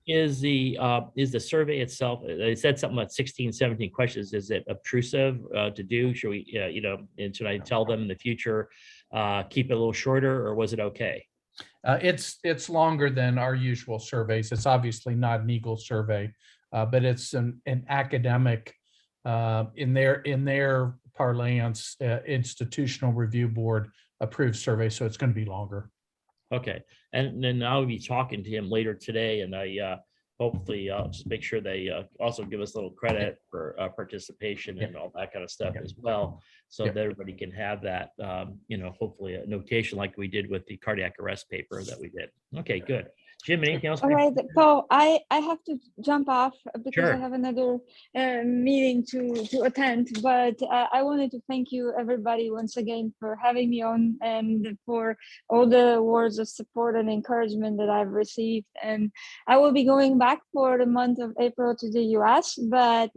is the survey itself, they said something about 16, 17 questions. Is it obtrusive to do? Should we, and should I tell them in the future, keep it a little shorter, or was it okay? It's longer than our usual surveys. It's obviously not an Eagle survey, but it's an academic, in their parlance, institutional review board approved survey. So it's going to be longer. Okay, and then I'll be talking to him later today, and I hopefully I'll just make sure they also give us a little credit for participation and all that kind of stuff as well, so that everybody can have that, hopefully a notation like we did with the cardiac arrest paper that we did. Okay, good. Jim, anything else? All right, Paul, I have to jump off because I Sure. have another meeting to attend, but I wanted to thank you everybody once again for having me on and for all the words of support and encouragement that I've received. And I will be going back for the month of April to the US, but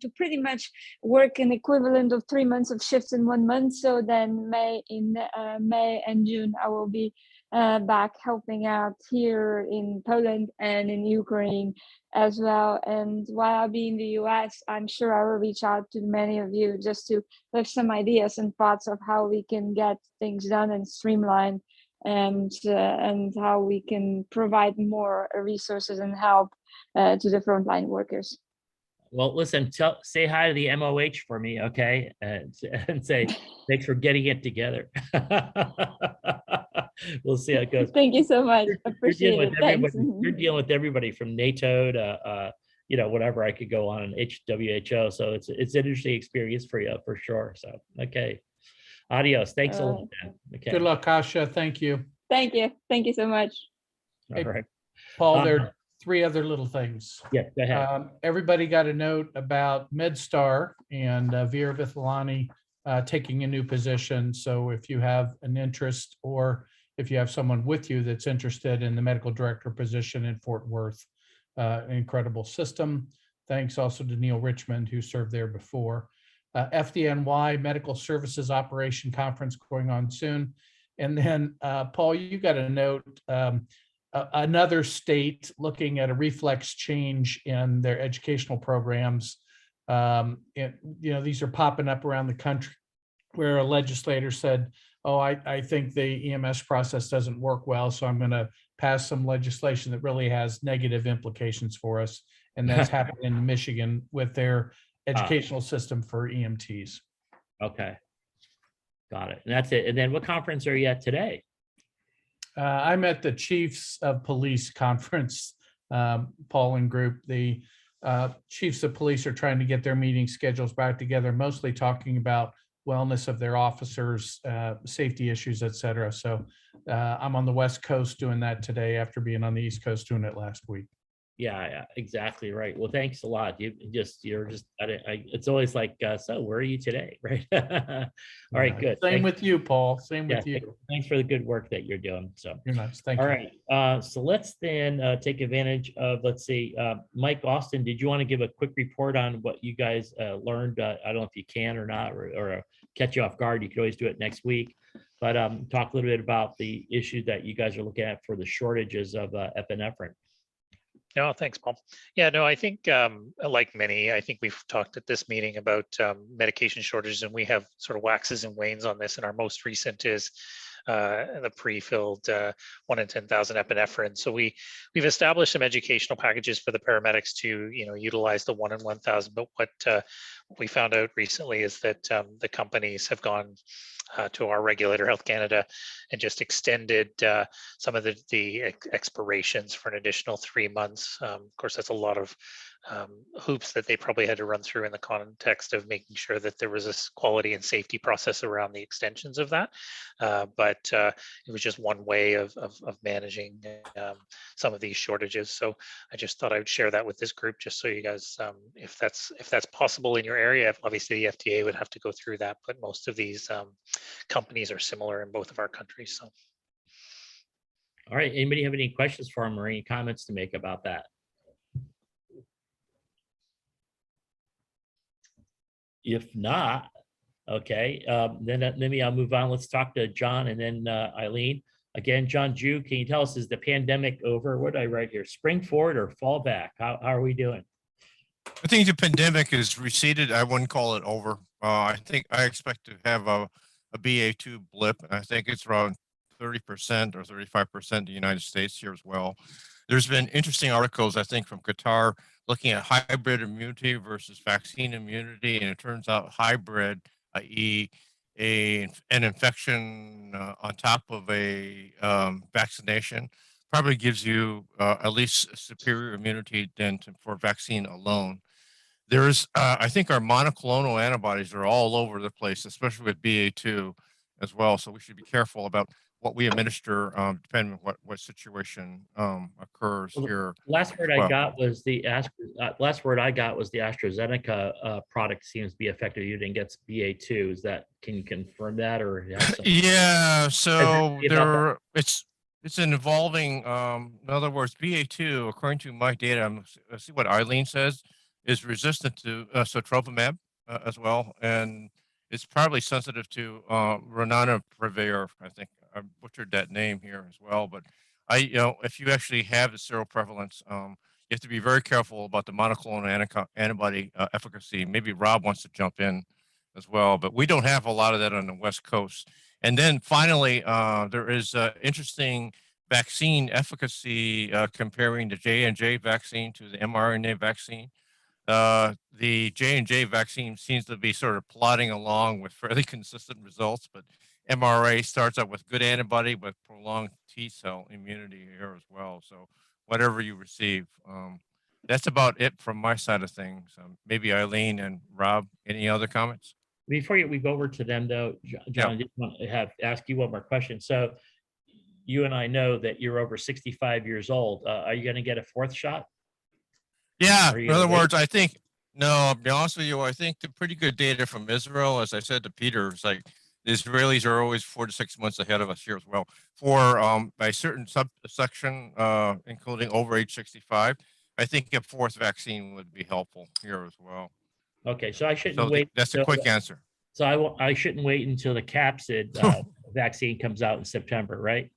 to pretty much work an equivalent of 3 months of shifts in 1 month. So then May and June, I will be back helping out here in Poland and in Ukraine as well. And while I'll be in the US, I'm sure I will reach out to many of you just to have some ideas and thoughts of how we can get things done and streamline, and how we can provide more resources and help to the frontline workers. Well, listen, say hi to the MOH for me, okay? And say, thanks for getting it together. We'll see how it goes. Thank you so much. Appreciate it. Thanks. You're dealing with everybody from NATO to, whatever I could go on, WHO. So it's an interesting experience for you, for sure. So, okay. Adios. Thanks a lot. Dan. Okay. Good luck, Kasia. Thank you. Thank you. Thank you so much. All right. Paul, there are 3 other little things. Yeah, go ahead. Everybody got a note about MedStar and Vera Vithalani taking a new position. So if you have an interest, or if you have someone with you that's interested in the medical director position in Fort Worth, an incredible system. Thanks also to Neil Richmond, who served there before. FDNY Medical Services Operation Conference going on soon. And then, Paul, you got a note, another state looking at a reflex change in their educational programs. These are popping up around the country where a legislator said, oh, I think the EMS process doesn't work well, so I'm going to pass some legislation that really has negative implications for us. And that's happened in Michigan with their educational system for EMTs. Okay. Got it. And that's it. And then what conference are you at today? I'm at the Chiefs of Police Conference, Paul and group. The chiefs of police are trying to get their meeting schedules back together, mostly talking about wellness of their officers, safety issues, et cetera. So I'm on the West Coast doing that today after being on the East Coast doing it last week. Yeah, exactly right. Well, thanks a lot. It's always like, so where are you today? Right. All right, good. Same with you, Paul. Same with you. Thanks for the good work that you're doing. So you're nice. Thank you. All right. So let's then take advantage of, let's see, Mike Austin, did you want to give a quick report on what you guys learned? I don't know if you can or not, or catch you off guard. You could always do it next week. But talk a little bit about the issue that you guys are looking at for the shortages of epinephrine. No, thanks, Paul. Yeah, no, I think like many, I think we've talked at this meeting about medication shortages, and we have sort of waxes and wanes on this. And our most recent is the pre-filled 1 in 10,000 epinephrine. So we've established some educational packages for the paramedics to utilize the 1 in 1,000. But what we found out recently is that the companies have gone to our regulator, Health Canada, and just extended some of the expirations for an additional 3 months. Of course, that's a lot of hoops that they probably had to run through in the context of making sure that there was a quality and safety process around the extensions of that. But it was just one way of managing some of these shortages. So I just thought I would share that with this group, just so you guys, if that's possible in your area. Obviously, the FDA would have to go through that, but most of these companies are similar in both of our countries. So, All right, anybody have any questions for him or any comments to make about that? If not, okay, then maybe I'll move on. Let's talk to John and then Eileen. Again, John Jew, can you tell us, is the pandemic over? What did I write here? Spring forward or fall back? How are we doing? I think the pandemic has receded. I wouldn't call it over. I expect to have a BA2 blip. I think it's around 30% or 35% in the United States here as well. There's been interesting articles, I think, from Qatar looking at hybrid immunity versus vaccine immunity, and it turns out hybrid, i.e. an infection on top of a vaccination, probably gives you at least superior immunity than for vaccine alone. There's, I think our monoclonal antibodies are all over the place, especially with BA2 as well. So we should be careful about what we administer, depending on what situation occurs here. Last word I got was the AstraZeneca product seems to be effective. You didn't get BA2. Is that? Can you confirm that or? Yeah. So it's an evolving. In other words, BA2, according to my data, let's see what Eileen says, is resistant to sotrovimab as well, and it's probably sensitive to ritonavir. I think I butchered that name here as well, but if you actually have the seroprevalence, you have to be very careful about the monoclonal antibody efficacy. Maybe Rob wants to jump in as well, but we don't have a lot of that on the West Coast. And then finally, there is interesting vaccine efficacy comparing the J&J vaccine to the mRNA vaccine. The J&J vaccine seems to be sort of plodding along with fairly consistent results, but mRNA starts out with good antibody with prolonged T cell immunity here as well. So whatever you receive, that's about it from my side of things. Maybe Eileen and Rob, any other comments? Before we go over to them though, John, I just want to ask you one more question. So you and I know that you're over 65 years old. Are you going to get a fourth shot? Yeah, in other words, I think, no, I'll be honest with you, I think the pretty good data from Israel, as I said to Peter, is like the Israelis are always 4 to 6 months ahead of us here as well. For a certain subsection, including over age 65, I think a fourth vaccine would be helpful here as well. Okay, so I shouldn't wait. That's a quick answer. So I shouldn't wait until the capsid vaccine comes out in September, right?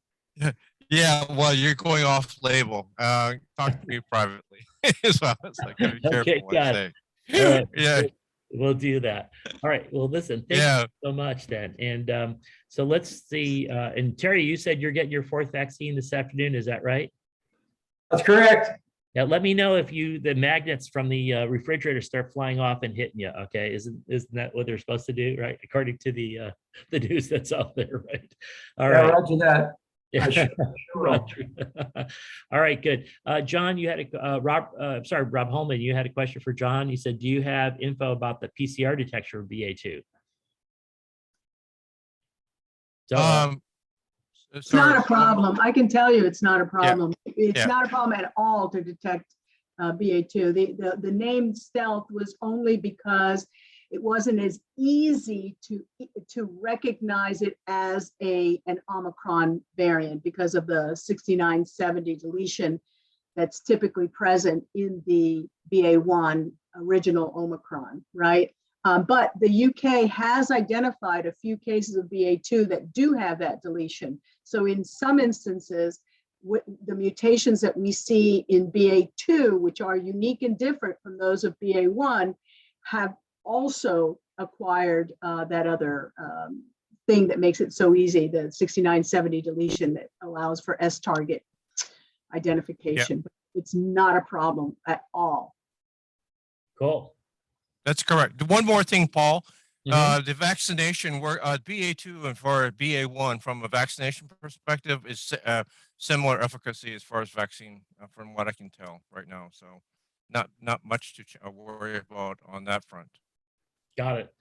Yeah, well, you're going off label. Talk to me privately. So it's like, be careful Okay, what I got say. All right, Yeah. We'll do that. All right. Well, listen, thank you so much then. And so let's see. And Terry, you said you're getting your fourth vaccine this afternoon. Is that right? That's correct. Yeah. Let me know if the magnets from the refrigerator start flying off and hitting you. Okay. Isn't that what they're supposed to do? Right. According to the news that's out there. Right. All right. Roger that. Yeah. All right, good. John, you had Rob Holman, you had a question for John. You said, do you have info about the PCR detection of BA2? So, it's not a problem. I can tell you it's not a problem. It's not a problem at all to detect BA2. The name stealth was only because it wasn't as easy to recognize it as an Omicron variant because of the 6970 deletion that's typically present in the BA1 original Omicron, right? But the UK has identified a few cases of BA2 that do have that deletion. So in some instances, the mutations that we see in BA2, which are unique and different from those of BA1, have also acquired that other thing that makes it so easy, the 6970 deletion that allows for S target identification. But it's not a problem at all. Cool. That's correct. One more thing, Paul. Mhm. The vaccination work, BA2 and for BA1 from a vaccination perspective is similar efficacy as far as vaccine, from what I can tell right now. So not much to worry about on that front. Got it.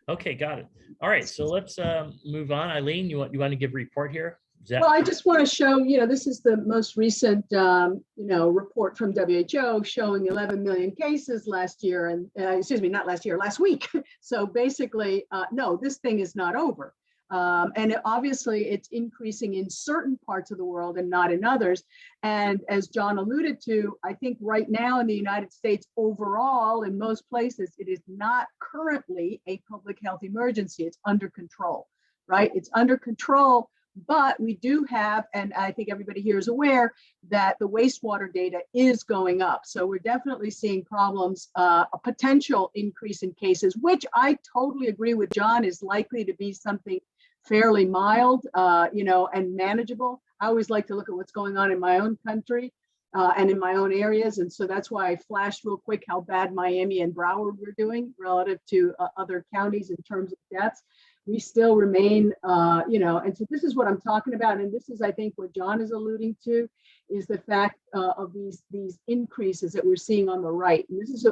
Okay, got it. All right, so let's move on. Eileen, you want to give a report here? Is that- Well, I just want to show, this is the most recent, report from WHO showing 11 million cases last year, and excuse me, not last year, last week. So basically, no, this thing is not over. And obviously it's increasing in certain parts of the world and not in others. And as John alluded to, I think right now in the United States overall, in most places, it is not currently a public health emergency. It's under control, right? It's under control. But we do have, and I think everybody here is aware, that the wastewater data is going up. So we're definitely seeing problems, a potential increase in cases, which I totally agree with John is likely to be something fairly mild, and manageable. I always like to look at what's going on in my own country and in my own areas. And so that's why I flashed real quick how bad Miami and Broward were doing relative to other counties in terms of deaths. We still remain, and so this is what I'm talking about. And this is, I think, what John is alluding to, is the fact of these increases that we're seeing on the right. And this is,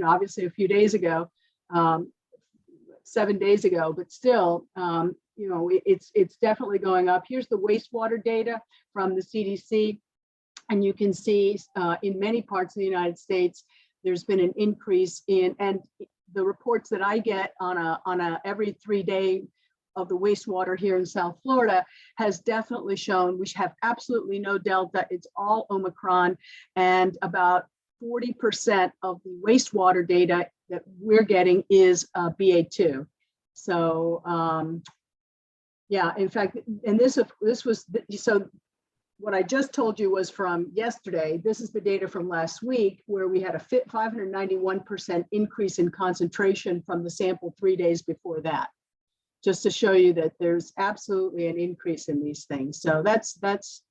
obviously a few days ago, 7 days ago, but still, it's definitely going up. Here's the wastewater data from the CDC. And you can see in many parts of the United States, there's been an increase in, and the reports that I get on a every 3 day of the wastewater here in South Florida has definitely shown we have absolutely no Delta. It's all Omicron, and about 40% of the wastewater data that we're getting is BA2. So yeah, in fact, and this was, so what I just told you was from yesterday. This is the data from last week, where we had a 591% increase in concentration from the sample 3 days before that, just to show you that there's absolutely an increase in these things. So that's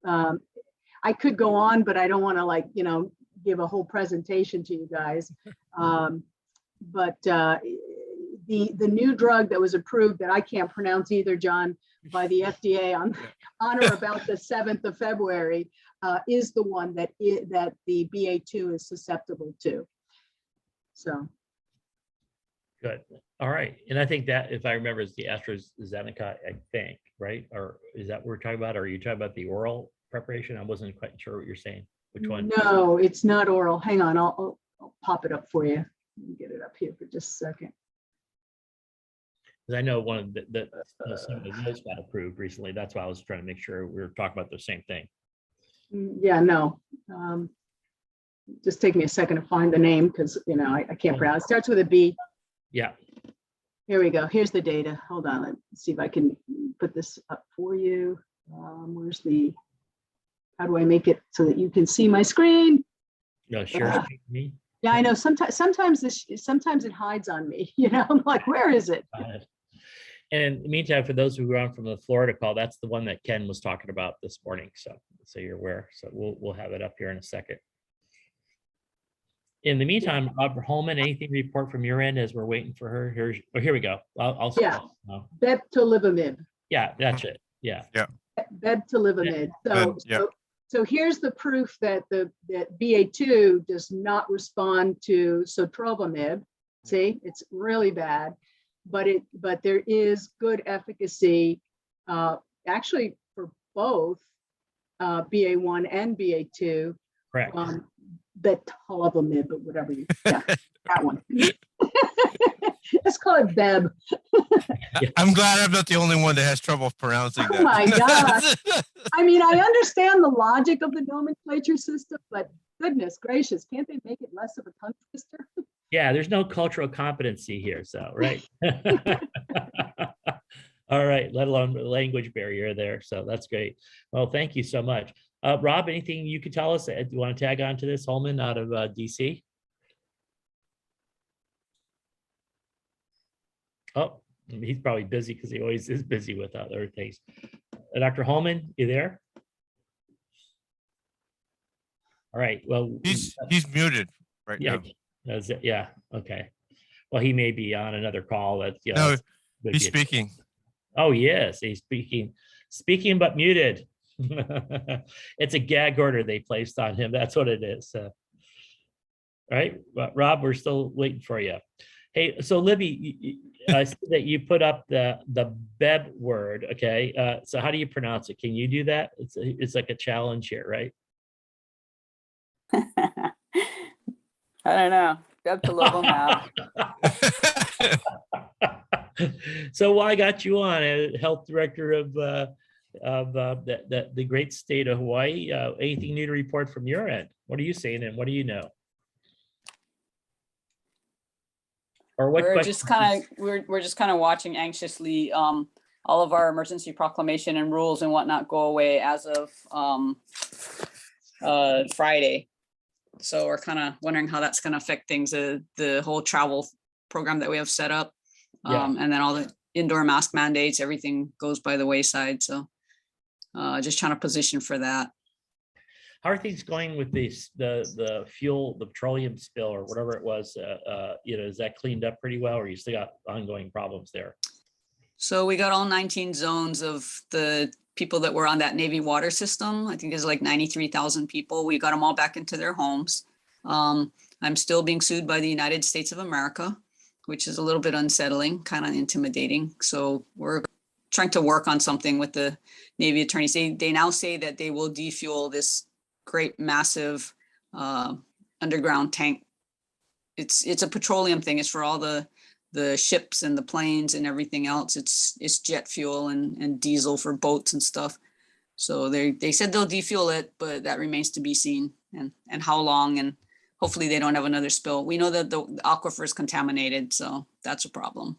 I could go on, but I don't want to give a whole presentation to you guys. But the new drug that was approved, that I can't pronounce either, John, by the FDA on or about the 7th of February, is the one that the BA2 is susceptible to. So. Good. All right. And I think that, if I remember, is the AstraZeneca, I think, right? Or is that what we're talking about? Or are you talking about the oral preparation? I wasn't quite sure what you're saying. Which one? No, it's not oral. Hang on, I'll pop it up for you. Let me get it up here for just a second. Because I know one of some of those got approved recently. That's why I was trying to make sure we were talking about the same thing. Yeah, no. Just take me a second to find the name, because I can't pronounce. It starts with a B. Yeah. Here we go. Here's the data. Hold on. Let's see if I can put this up for you. How do I make it so that you can see my screen? No, share me. Yeah, I know. Sometimes it hides on me. I'm like, where is it? And in the meantime, for those who are on from the Florida call, that's the one that Ken was talking about this morning. So you're aware. So we'll have it up here in a second. In the meantime, Robert Holman, anything to report from your end as we're waiting for her? Here we go. I'll Yeah. Bebtelovimab. Yeah, that's it. Yeah. Bebtelovimab. So here's the proof that that BA2 does not respond to sotrovimab. See, it's really bad, but there is good efficacy, actually, for both BA1 and BA2. Correct. Bebtelovimab, but whatever that one. Let's call it Beb. I'm glad I'm not the only one that has trouble pronouncing that. Oh my gosh. I mean, I understand the logic of the nomenclature system, but goodness gracious, can't they make it less of a tongue twister? Yeah, there's no cultural competency here, so right. All right, let alone the language barrier there. So that's great. Well, thank you so much. Rob, anything you could tell us? Do you want to tag on to this, Holman out of DC? Oh, he's probably busy because he always is busy with other things. Dr. Holman, you there? All right, well. He's muted right Yeah, now. that's it. Yeah, okay. Well, he may be on another call that, you know. No, would he's be- speaking. Oh, yes, he's speaking but muted. It's a gag order they placed on him. That's what it is. Right, Rob, we're still waiting for you. Hey, so Libby, I see that you put up the BEB word. Okay, so how do you pronounce it? Can you do that? It's like a challenge here, right? I don't know. Bebtelovimab. So I got you on as health director of the great state of Hawaii. Anything new to report from your end? What are you saying and what do you know? Or what We're questions- just kind of we're just kind of watching anxiously. All of our emergency proclamation and rules and whatnot go away as of Friday. So we're kind of wondering how that's going to affect things. The whole travel program that we have set up, Yeah. and then all the indoor mask mandates, everything goes by the wayside. So just trying to position for that. How are things going with the fuel, the petroleum spill or whatever it was? Is that cleaned up pretty well or you still got ongoing problems there? So we got all 19 zones of the people that were on that Navy water system. I think there's like 93,000 people. We got them all back into their homes. I'm still being sued by the United States of America, which is a little bit unsettling, kind of intimidating. So we're trying to work on something with the Navy attorneys. They now say that they will defuel this great massive underground tank. It's a petroleum thing. It's for all the ships and the planes and everything else. It's jet fuel and diesel for boats and stuff. So they said they'll defuel it, but that remains to be seen and how long, and hopefully they don't have another spill. We know that the aquifer is contaminated, so that's a problem.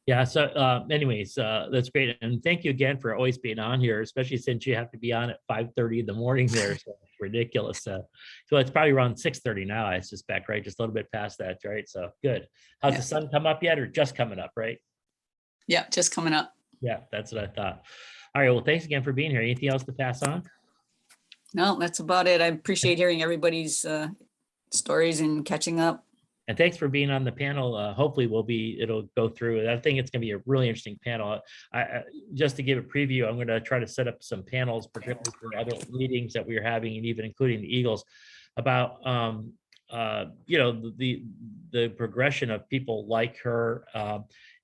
Yeah, so anyways, that's great. And thank you again for always being on here, especially since you have to be on at 5:30 in the morning there. So it's ridiculous. So it's probably around 6:30 now, I suspect, right? Just a little bit past that, right? So good. Has the sun come up yet or just coming up, right? Yeah, just coming up. Yeah, that's what I thought. All right, well, thanks again for being here. Anything else to pass on? No, that's about it. I appreciate hearing everybody's stories and catching up. And thanks for being on the panel. Hopefully it'll go through. I think it's gonna be a really interesting panel. I just to give a preview, I'm gonna try to set up some panels, particularly for other meetings that we're having and even including the Eagles about, the progression of people like her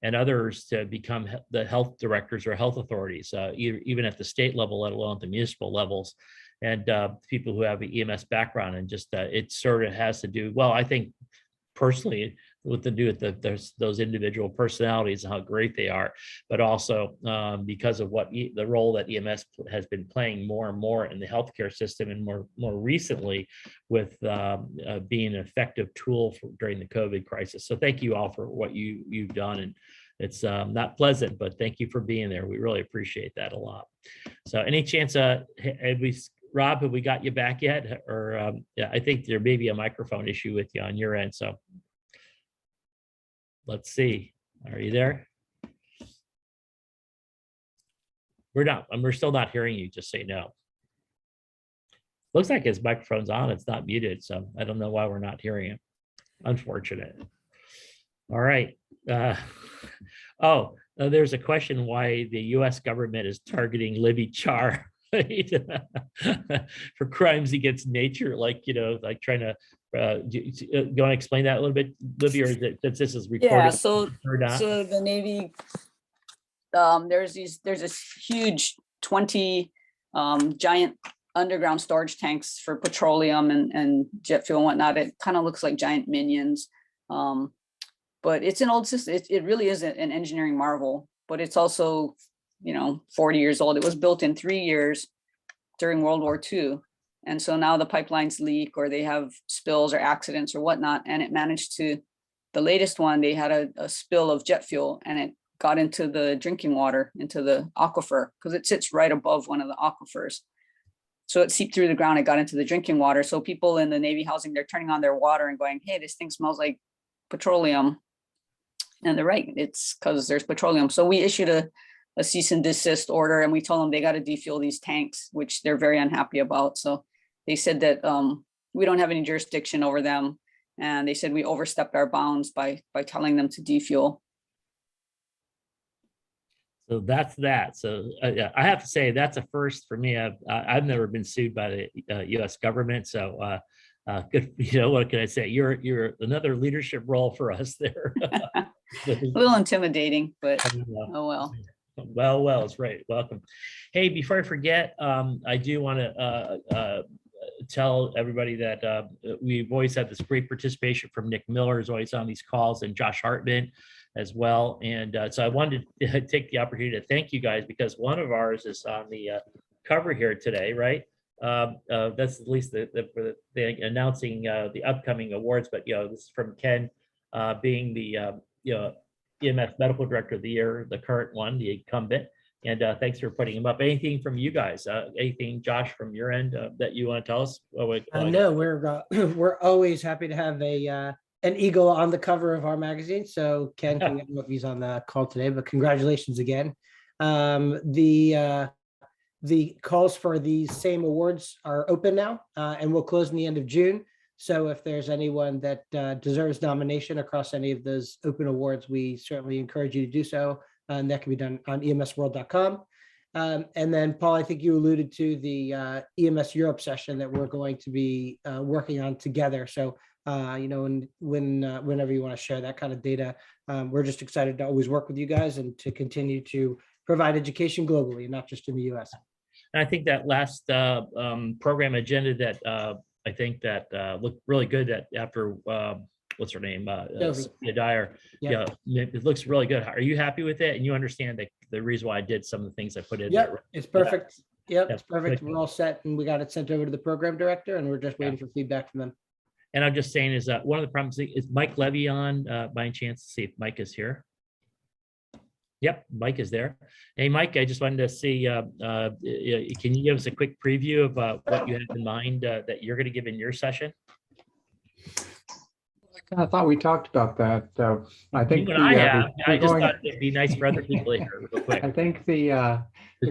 and others to become the health directors or health authorities, even at the state level, let alone at the municipal levels. And people who have an EMS background and just it sort of has to do, well, I think personally with to do with those individual personalities and how great they are, but also because of what the role that EMS has been playing more and more in the healthcare system, and more recently with being an effective tool during the COVID crisis. So thank you all for what you've done, and it's not pleasant, but thank you for being there. We really appreciate that a lot. So any chance, Rob, have we got you back yet? Or yeah, I think there may be a microphone issue with you on your end. So let's see. Are you there? We're still not hearing you, just say no. Looks like his microphone's on, it's not muted. So I don't know why we're not hearing him. Unfortunate. All right. There's a question why the US government is targeting Libby Char. Right? For crimes against nature, like trying to do you want to explain that a little bit, Libby, or is it that this is recorded? Yeah, so the Navy, there's this huge 20 giant underground storage tanks for petroleum and jet fuel and whatnot. It kind of looks like giant minions, but it's an old system. It really is an engineering marvel, but it's also 40 years old. It was built in 3 years during World War II. And so now the pipelines leak or they have spills or accidents or whatnot. And it managed to, the latest one, they had a spill of jet fuel and it got into the drinking water, into the aquifer, because it sits right above one of the aquifers. So it seeped through the ground, it got into the drinking water. So people in the Navy housing, they're turning on their water and going, hey, this thing smells like petroleum. And they're right, it's because there's petroleum. So we issued a cease and desist order, and we told them they got to defuel these tanks, which they're very unhappy about. So they said that we don't have any jurisdiction over them. And they said we overstepped our bounds by telling them to defuel. So that's that. So yeah, I have to say that's a first for me. I've never been sued by the U.S. government. So good. You know, what can I say? You're another leadership role for us there. A little intimidating, but oh well. Well, it's right. Welcome. Hey, before I forget, I do want to tell everybody that we've always had this great participation from Nick Miller, who's always on these calls, and Josh Hartman as well. And so I wanted to take the opportunity to thank you guys, because one of ours is on the cover here today, right? That's at least the announcing the upcoming awards. But this is from Ken, being the EMS Medical Director of the Year, the current one, the incumbent. And thanks for putting him up. Anything from you guys? Anything, Josh, from your end that you want to tell us? No, we're always happy to have an eagle on the cover of our magazine. So Ken, I don't know if he's on the call today, but congratulations again. The calls for these same awards are open now, and will close in the end of June. So if there's anyone that deserves nomination across any of those open awards, we certainly encourage you to do so. And that can be done on emsworld.com. And then, Paul, I think you alluded to the EMS Europe session that we're going to be working on together. So, whenever you want to share that kind of data, we're just excited to always work with you guys and to continue to provide education globally, not just in the US. And I think that last program agenda that I think that looked really good after what's her name? Sophia Dyer. Yeah, it looks really good. Are you happy with it? And you understand the reason why I did some of the things I put in there? It's perfect. Yep, it's perfect. We're all set, and we got it sent over to the program director, and we're just waiting for feedback from them. And I'm just saying is that one of the problems is Mike Levy on by any chance to see if Mike is here. Yep, Mike is there. Hey, Mike, I just wanted to see, can you give us a quick preview of what you have in mind that you're going to give in your session? I thought we talked about that. I think I just thought it'd be nice for other people to hear real quick. I think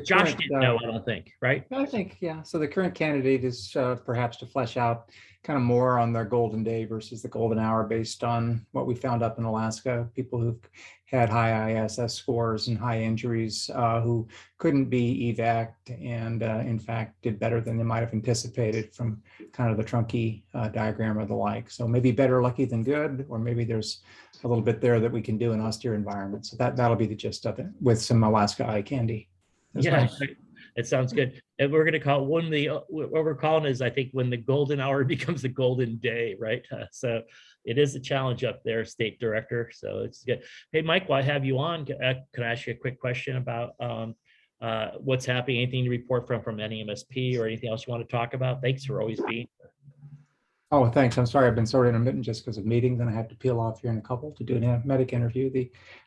Josh didn't know, I don't think, right? I think, yeah. So the current candidate is perhaps to flesh out kind of more on their golden day versus the golden hour based on what we found up in Alaska, people who've had high ISS scores and high injuries who couldn't be evac'd and in fact did better than they might have anticipated from kind of the trunky diagram or the like. So maybe better lucky than good, or maybe there's a little bit there that we can do in austere environments. So that'll be the gist of it with some Alaska eye candy. Yeah, it sounds good. And we're going to call what we're calling is, I think, when the golden hour becomes the golden day, right? So it is a challenge up there, State Director. So it's good. Hey, Mike, while I have you on, can I ask you a quick question about what's happening? Anything to report from NEMSP or anything else you want to talk about? Thanks for always being here. Oh, thanks. I'm sorry. I've been sort of intermittent just because of meetings, and I have to peel off here in a couple to do a medic interview.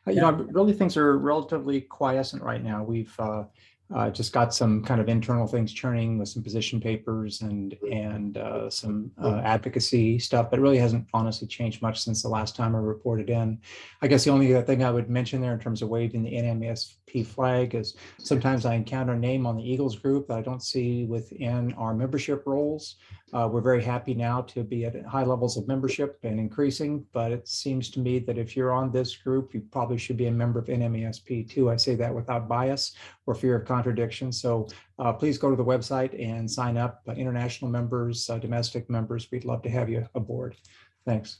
Really things are relatively quiescent right now. We've just got some kind of internal things churning with some position papers and some advocacy stuff, but it really hasn't honestly changed much since the last time I reported in. I guess the only other thing I would mention there in terms of waving the NMSP flag is sometimes I encounter a name on the Eagles group that I don't see within our membership roles. We're very happy now to be at high levels of membership and increasing, but it seems to me that if you're on this group, you probably should be a member of NMESP too. I say that without bias or fear of contradiction. So please go to the website and sign up. International members, domestic members, we'd love to have you aboard. Thanks.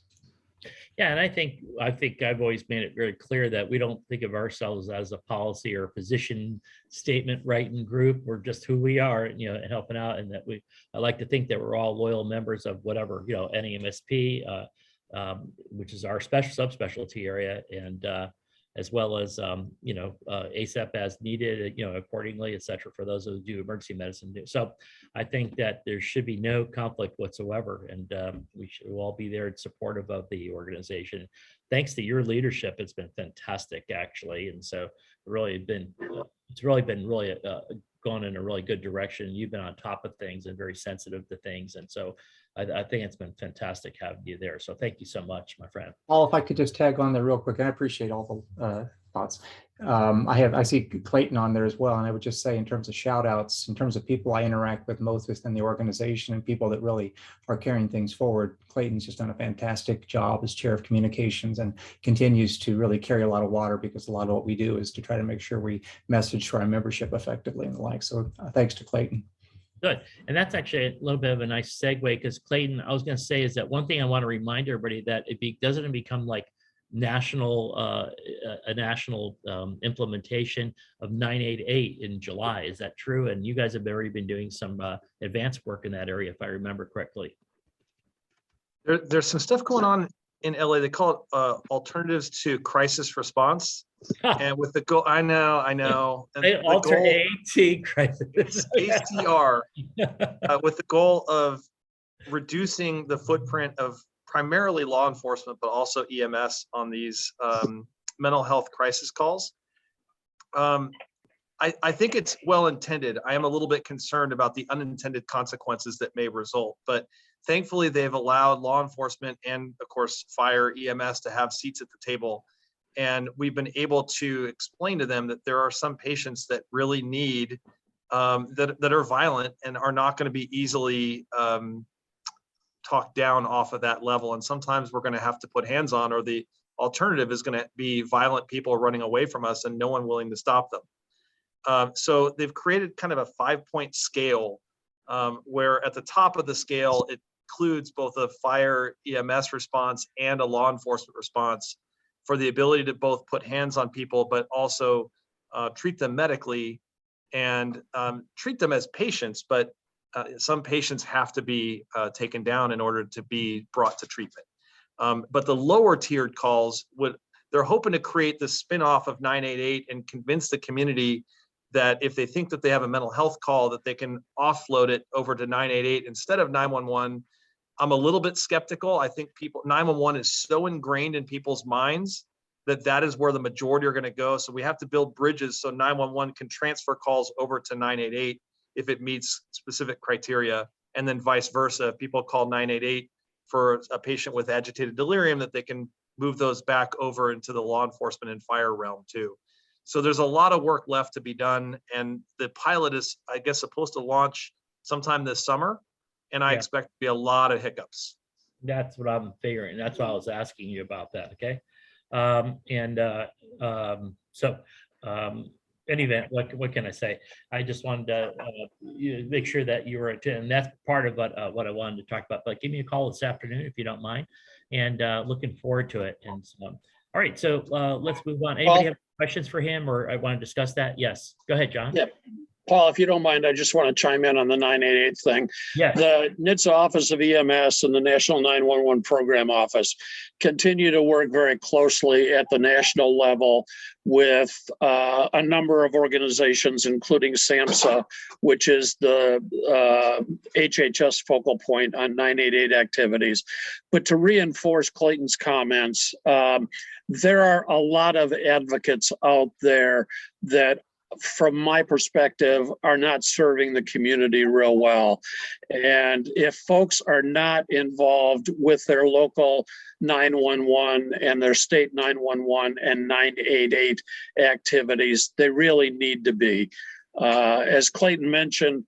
Yeah, and I think I've always made it very clear that we don't think of ourselves as a policy or position statement writing group. We're just who we are, and helping out, and that I like to think that we're all loyal members of whatever NEMSP, which is our special subspecialty area, and as well as ASAP as needed, accordingly, et cetera, for those who do emergency medicine. So I think that there should be no conflict whatsoever, and we'll all be there in supportive of the organization. Thanks to your leadership, it's been fantastic, actually, and so it's really been going in a really good direction. You've been on top of things and very sensitive to things. And so I think it's been fantastic having you there. So thank you so much, my friend. Paul, if I could just tag on there real quick, I appreciate all the thoughts. I see Clayton on there as well, and I would just say in terms of shout outs, in terms of people I interact with most within the organization and people that really are carrying things forward, Clayton's just done a fantastic job as chair of communications and continues to really carry a lot of water, because a lot of what we do is to try to make sure we message to our membership effectively and the like. So thanks to Clayton. Good. And that's actually a little bit of a nice segue, because Clayton, I was going to say is that one thing I want to remind everybody that doesn't become like national, a national implementation of 988 in July. Is that true? And you guys have already been doing some advanced work in that area, if I remember correctly. There's some stuff going on in LA. They call it alternatives to crisis response. And with the goal, I know. And the goal, Alternating crisis. ACR, with the goal of reducing the footprint of primarily law enforcement, but also EMS on these mental health crisis calls. I think it's well intended. I am a little bit concerned about the unintended consequences that may result, but thankfully they've allowed law enforcement and of course fire, EMS to have seats at the table. And we've been able to explain to them that there are some patients that really need, that are violent and are not going to be easily talked down off of that level. And sometimes we're going to have to put hands on, or the alternative is going to be violent people running away from us and no one willing to stop them. So they've created kind of a 5-point scale where at the top of the scale, it includes both a fire EMS response and a law enforcement response, for the ability to both put hands on people, but also treat them medically and treat them as patients. But some patients have to be taken down in order to be brought to treatment. But the lower tiered calls, they're hoping to create the spin-off of 988 and convince the community that if they think that they have a mental health call, that they can offload it over to 988 instead of 911. I'm a little bit skeptical. I think 911 is so ingrained in people's minds that is where the majority are going to go. So we have to build bridges so 911 can transfer calls over to 988 if it meets specific criteria, and then vice versa. If people call 988 for a patient with agitated delirium, that they can move those back over into the law enforcement and fire realm too. So there's a lot of work left to be done. And the pilot is, I guess, supposed to launch sometime this summer. And I expect to be a lot of hiccups. That's what I'm figuring. That's why I was asking you about that. Okay. In any event, what can I say? I just wanted to make sure that you were attending. That's part of what I wanted to talk about. But give me a call this afternoon if you don't mind, and looking forward to it. And so, all right, so let's move on. Anybody have questions for him, or I want to discuss that? Yes, go ahead, John. Yep. Paul, if you don't mind, I just want to chime in on the 988 thing. Yeah. The NHTSA Office of EMS and the National 911 Program Office continue to work very closely at the national level with a number of organizations, including SAMHSA, which is the HHS focal point on 988 activities. But to reinforce Clayton's comments, there are a lot of advocates out there that, from my perspective, are not serving the community real well. And if folks are not involved with their local 911 and their state 911 and 988 activities, they really need to be. As Clayton mentioned,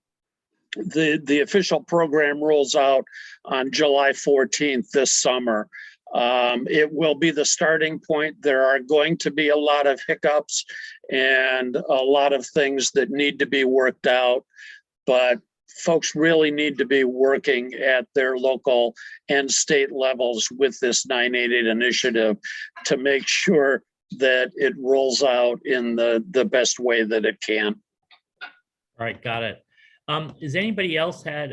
the official program rolls out on July 14th this summer. It will be the starting point. There are going to be a lot of hiccups and a lot of things that need to be worked out, but folks really need to be working at their local and state levels with this 988 initiative to make sure that it rolls out in the best way that it can. All right, got it. Has anybody else had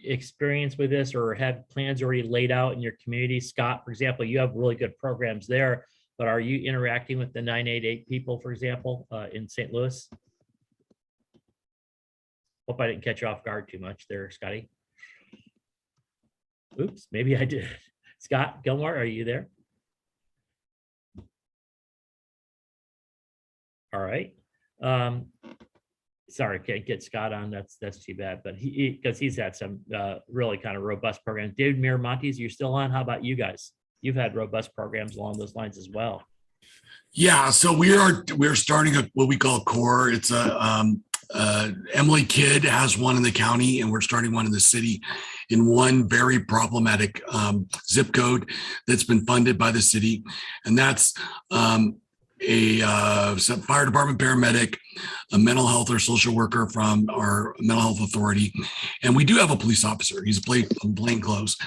experience with this or had plans already laid out in your community? Scott, for example, you have really good programs there, but are you interacting with the 988 people, for example, in St. Louis? Hope I didn't catch you off guard too much there, Scotty. Oops, maybe I did. Scott Gilmore, are you there? All right. sorry, can't get Scott on. That's too bad. But because he's had some really kind of robust programs. David Miramontes, you're still on. How about you guys? You've had robust programs along those lines as well. Yeah, so we're starting what we call core. It's Emily Kidd has one in the county, and we're starting one in the city in one very problematic zip code that's been funded by the city, and that's fire department paramedic, a mental health or social worker from our mental health authority, and we do have a police officer. He's plain clothes,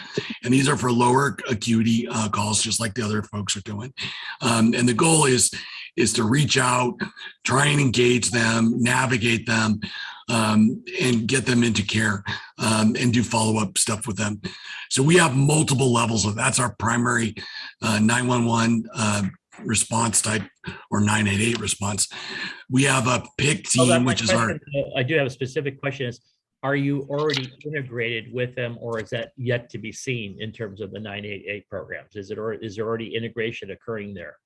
and these are for lower acuity calls, just like the other folks are doing. And the goal is to reach out, try and engage them, navigate them, and get them into care, and do follow-up stuff with them. So we have multiple levels of that's our primary 911 response type, or 988 response. We have a PIC team, which is our. I do have a specific question: is are you already integrated with them, or is that yet to be seen in terms of the 988 programs? Is there already integration occurring there?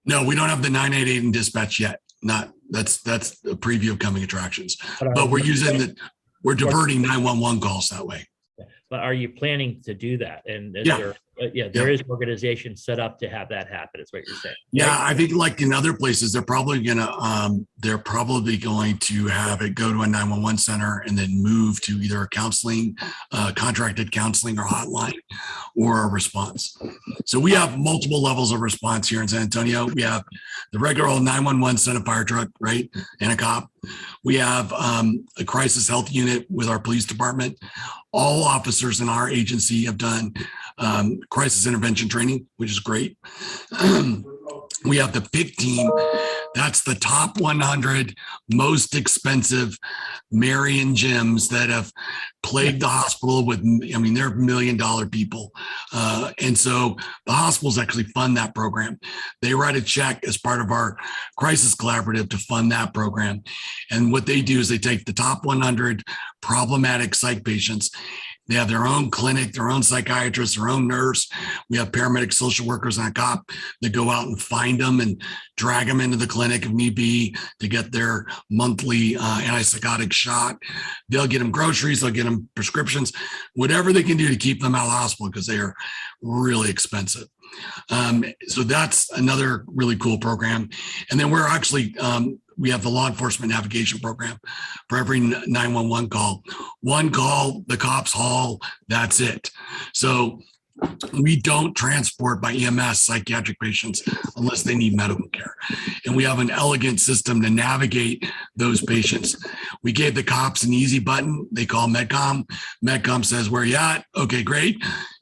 No, we don't have the 988 in dispatch yet. That's a preview of coming attractions. But we're diverting 911 calls that way. But are you planning to do that? And is there is organization set up to have that happen, is what you're saying. Yeah, I think like in other places, they're probably going to have it go to a 911 center and then move to either a counseling, contracted counseling or hotline, or a response. So we have multiple levels of response here in San Antonio. We have the regular old 911 send a fire truck, right, and a cop. We have a crisis health unit with our police department. All officers in our agency have done crisis intervention training, which is great. We have the PIC team. That's the top 100 most expensive Marion gyms that have plagued the hospital with, I mean, they're $1 million people. And so the hospitals actually fund that program. They write a check as part of our crisis collaborative to fund that program. And what they do is they take the top 100 problematic psych patients. They have their own clinic, their own psychiatrist, their own nurse. We have paramedic, social workers, and a cop that go out and find them and drag them into the clinic if need be to get their monthly antipsychotic shot. They'll get them groceries, they'll get them prescriptions, whatever they can do to keep them out of the hospital because they are really expensive. So that's another really cool program. And then we're actually, we have the law enforcement navigation program for every 911 call. One call, the cops haul, that's it. So we don't transport by EMS psychiatric patients unless they need medical care. And we have an elegant system to navigate those patients. We gave the cops an easy button. They call Medcom. Medcom says, where you at? Okay, great.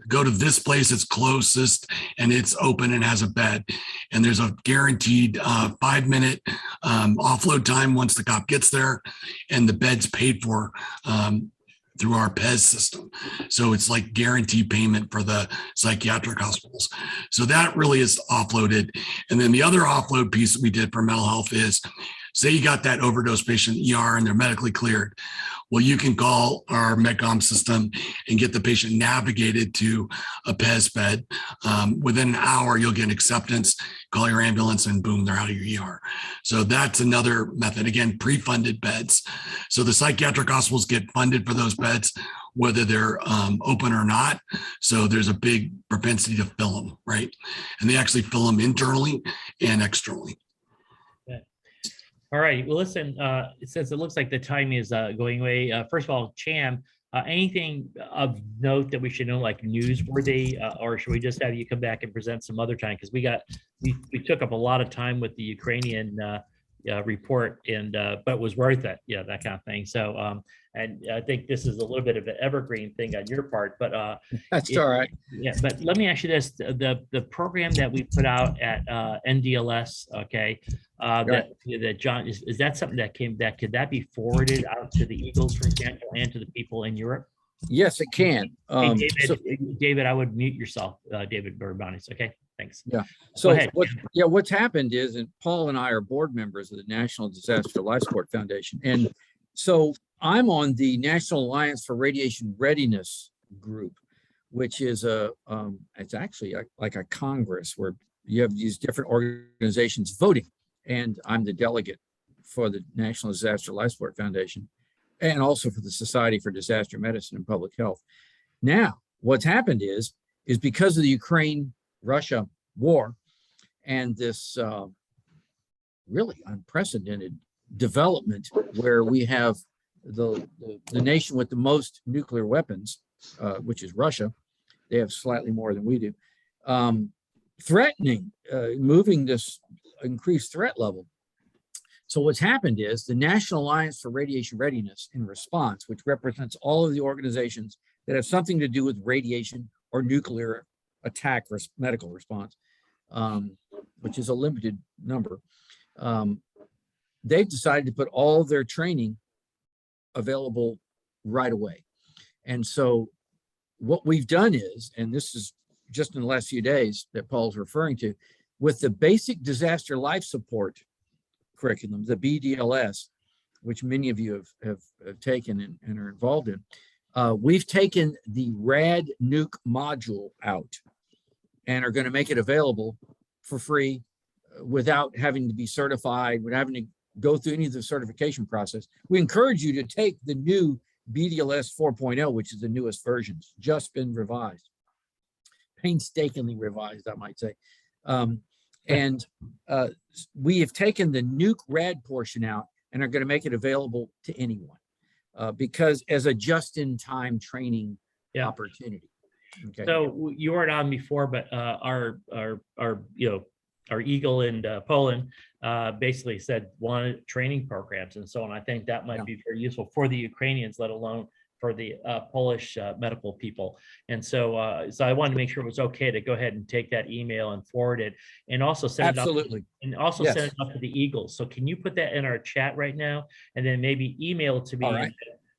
Go to this place, it's closest and it's open and has a bed. And there's a guaranteed 5-minute offload time once the cop gets there, and the bed's paid for through our PES system. So it's like guaranteed payment for the psychiatric hospitals. So that really is offloaded. And then the other offload piece that we did for mental health is, say you got that overdose patient ER and they're medically cleared. Well, you can call our Medcom system and get the patient navigated to a PES bed. Within an hour, you'll get acceptance, call your ambulance, and boom, they're out of your ER. So that's another method. Again, pre-funded beds. So the psychiatric hospitals get funded for those beds, whether they're open or not. So there's a big propensity to fill them, right? And they actually fill them internally and externally. All right. Well, listen, since it looks like the time is going away, first of all, Cham, anything of note that we should know, like newsworthy, or should we just have you come back and present some other time? Because we took up a lot of time with the Ukrainian report, and but it was worth it, that kind of thing. So and I think this is a little bit of an evergreen thing on your part, but that's all right. Yeah, but let me ask you this: the program that we put out at NDLS, okay, that John, is that something that came back? Could that be forwarded out to the Eagles, for example, and to the people in Europe? Yes, it can. Hey, David, I would mute yourself, David Barbanis. Okay, thanks. Yeah. So what's happened is, and Paul and I are board members of the National Disaster Life Support Foundation, and so I'm on the National Alliance for Radiation Readiness group, which is it's actually like a Congress where you have these different organizations voting, and I'm the delegate for the National Disaster Life Support Foundation and also for the Society for Disaster Medicine and Public Health. Now, what's happened is because of the Ukraine-Russia war and this really unprecedented development where we have the nation with the most nuclear weapons, which is Russia. They have slightly more than we do, threatening, moving this increased threat level. So what's happened is the National Alliance for Radiation Readiness and Response, which represents all of the organizations that have something to do with radiation or nuclear attack medical response, which is a limited number. They've decided to put all of their training available right away. And so what we've done is, and this is just in the last few days that Paul's referring to, with the basic disaster life support curriculum, the BDLS, which many of you have taken and are involved in, we've taken the RAD nuke module out and are going to make it available for free without having to be certified, without having to go through any of the certification process. We encourage you to take the new BDLS 4.0, which is the newest version, it's just been revised, painstakingly revised, I might say. We have taken the nuke RAD portion out and are going to make it available to anyone because as a just-in-time training opportunity. Okay. So you weren't on before, but our Eagle in Poland basically said wanted training programs and so on. I think that might be very useful for the Ukrainians, let alone for the Polish medical people. And so, so I wanted to make sure it was okay to go ahead and take that email and forward it, and also send Absolutely. it up, and also send it up to the Eagles. So can you put that in our chat right now, and then maybe email it to me? All right.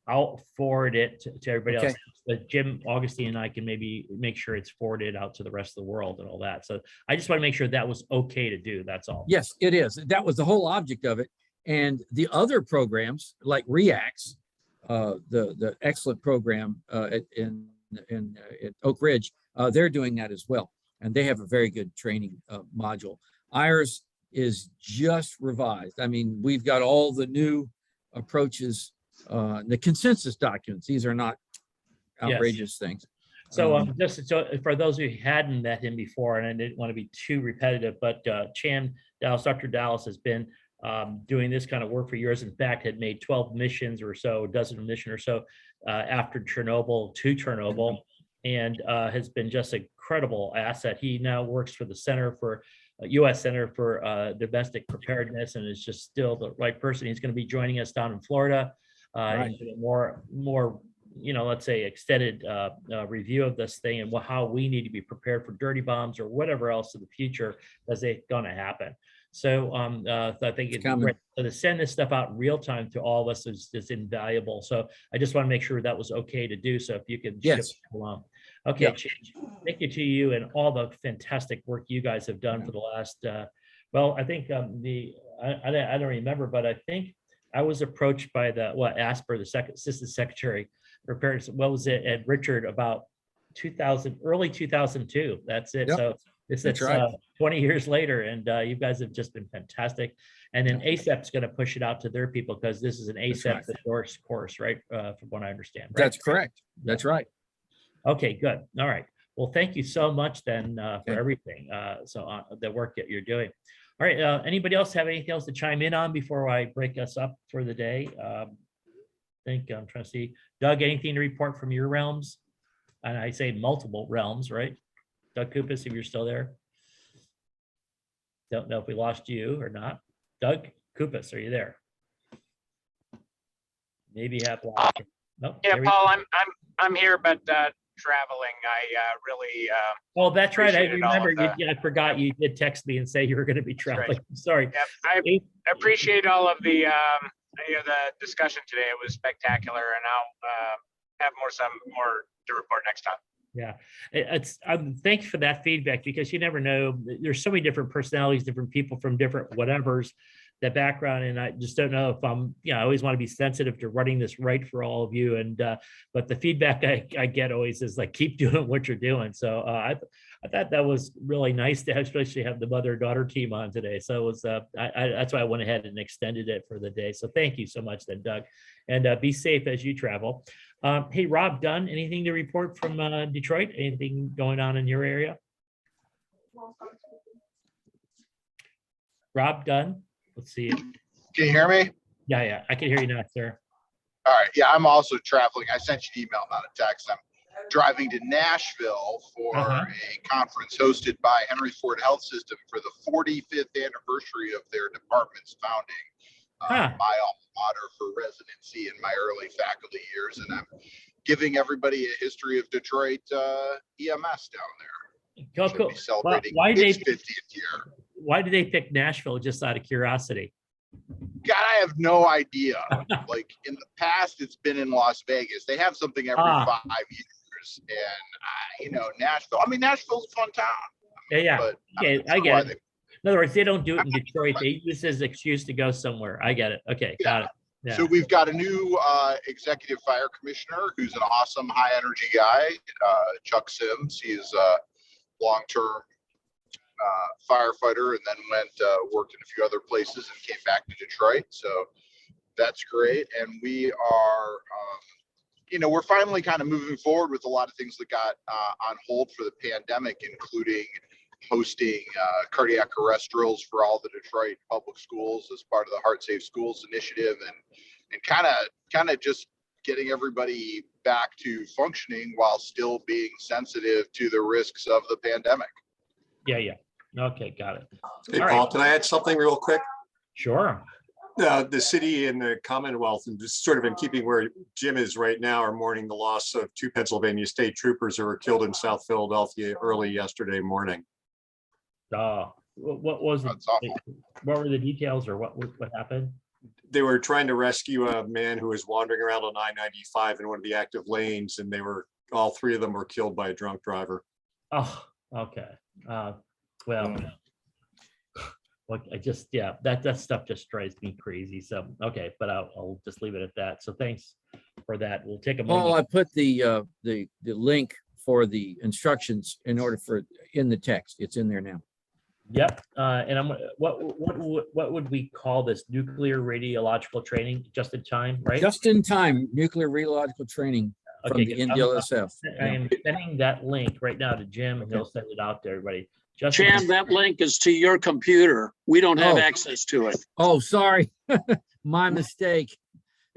I'll forward it to everybody Okay. else. But Jim, Augustine, and I can maybe make sure it's forwarded out to the rest of the world and all that. So I just want to make sure that was okay to do. That's all. Yes, it is. That was the whole object of it. And the other programs like REACTS, the excellent program at Oak Ridge, they're doing that as well. And they have a very good training module. Ours is just revised. I mean, we've got all the new approaches, the consensus documents. These are not outrageous things. So just so for those who hadn't met him before, and I didn't want to be too repetitive, but Chan Dallas, Dr. Dallas has been doing this kind of work for years. In fact, had made 12 missions or so, a dozen missions or so after Chernobyl to Chernobyl, and has been just an incredible asset. He now works for the Center for U.S. Center for Domestic Preparedness, and is just still the right person. He's going to be joining us down in Florida. More, let's say extended review of this thing and how we need to be prepared for dirty bombs or whatever else in the future as they're going to happen. So I think it's great. So to send this stuff out in real time to all of us is invaluable. So I just want to make sure that was okay to do. So if you could ship it along. Okay, thank you to you and all the fantastic work you guys have done for the last, I think I don't remember, but I think I was approached by Asper, the Assistant Secretary for Preparedness, what was it, at Richard about early 2002. That's it. Yep. So it's right. 20 years later, and you guys have just been fantastic. And then ASAP's going to push it out to their people because this is an ASAP endorsed course, right? From what I understand. Right? That's correct. That's right. Okay, good. All right. Well, thank you so much then for everything. The work that you're doing. All right. Anybody else have anything else to chime in on before I break us up for the day? I think I'm trying to see. Doug, anything to report from your realms? And I say multiple realms, right? Doug Kupas, if you're still there. Don't know if we lost you or not. Doug Kupas, are you there? Maybe you have lost. Nope, yeah, Paul, I'm here, but traveling. I really. Oh, that's right. I remember. I forgot you did text me and say you were going to be traveling. Right. Sorry. Yep. I appreciate all of the discussion today. It was spectacular, and I'll have some more to report next time. Yeah, thank you for that feedback, because you never know. There's so many different personalities, different people from different whatevers, that background, and I just don't know if I always want to be sensitive to running this right for all of you. And but the feedback I get always is like, keep doing what you're doing. So I I thought that was really nice to especially have the mother-daughter team on today. So it was, that's why I went ahead and extended it for the day. So thank you so much then, Doug. And be safe as you travel. Hey, Rob Dunn, anything to report from Detroit? Anything going on in your area? Rob Dunn, let's see. Can you hear me? Yeah, I can hear you now, sir. All right. Yeah, I'm also traveling. I sent you an email, not a text. I'm driving to Nashville for a conference hosted by Henry Ford Health System for the 45th anniversary of their department's founding. My alma mater for residency in my early faculty years, and I'm giving everybody a history of Detroit EMS down there. Cool. Be celebrating Why its 50th year. Why did they pick Nashville, just out of curiosity? God, I have no idea. Like in the past, it's been in Las Vegas. They have something every 5 years, and Nashville. I mean, Nashville's a fun town. Yeah. But Okay, I get it. In other words, they don't do it in Detroit. They use this as an excuse to go somewhere. I get it. Okay, got it. Yeah. So we've got a new executive fire commissioner who's an awesome, high energy guy, Chuck Sims. He is a long-term firefighter and then worked in a few other places and came back to Detroit. So that's great. And we are, we're finally kind of moving forward with a lot of things that got on hold for the pandemic, including hosting cardiac arrest drills for all the Detroit public schools as part of the Heart Safe Schools initiative, and kind of just getting everybody back to functioning while still being sensitive to the risks of the pandemic. Yeah. Okay, got it. Hey, All Paul, right. can I add something real quick? Sure. The city and the Commonwealth, and just sort of in keeping where Jim is right now, are mourning the loss of 2 Pennsylvania state troopers who were killed in South Philadelphia early yesterday morning. What was it? What were the details, or what happened? They were trying to rescue a man who was wandering around on I-95 in one of the active lanes, and all 3 of them were killed by a drunk driver. Oh, okay. Well, that stuff just drives me crazy. So, okay, but I'll just leave it at that. So thanks for that. We'll take a moment. Paul, I put the link for the instructions in the text. It's in there now. Yep. And what would we call this? Nuclear radiological training, just in time, right? Just in time, nuclear radiological training from the NDLSF. I am sending that link right now to Jim, and he'll send it out to everybody. Chan, that link is to your computer. We don't have Oh. access to it. Oh, sorry. My mistake.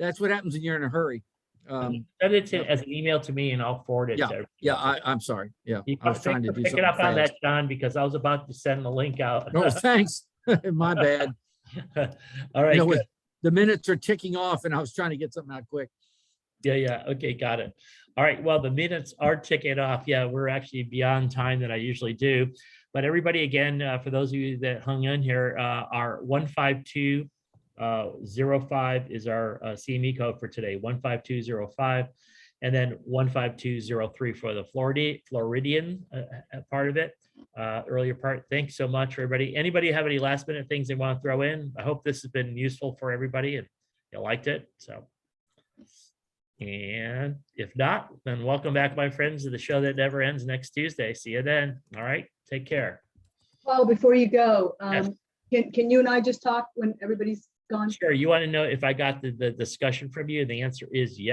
That's what happens when you're in a hurry. Send it as an email to me, and I'll forward it to everybody. I'm sorry. Yeah, You I was trying to do pick something it up on fast. that, John, because I was about to send the link out. No, thanks. My bad. All right. Good. The minutes are ticking off, and I was trying to get something out quick. Yeah. Okay, got it. All right. Well, the minutes are ticking off. Yeah, we're actually beyond time that I usually do. But everybody, again, for those of you that hung in here, our 15205 is our CME code for today, 15205, and then 15203 for the Floridian part of it, earlier part. Thanks so much, everybody. Anybody have any last minute things they want to throw in? I hope this has been useful for everybody and you liked it. So, and if not, then welcome back, my friends, to the show that never ends next Tuesday. See you then. All right. Take care. Well, before you go, Yes. can you and I just talk when everybody's gone? Sure. You want to know if I got the discussion from you? The answer is yes.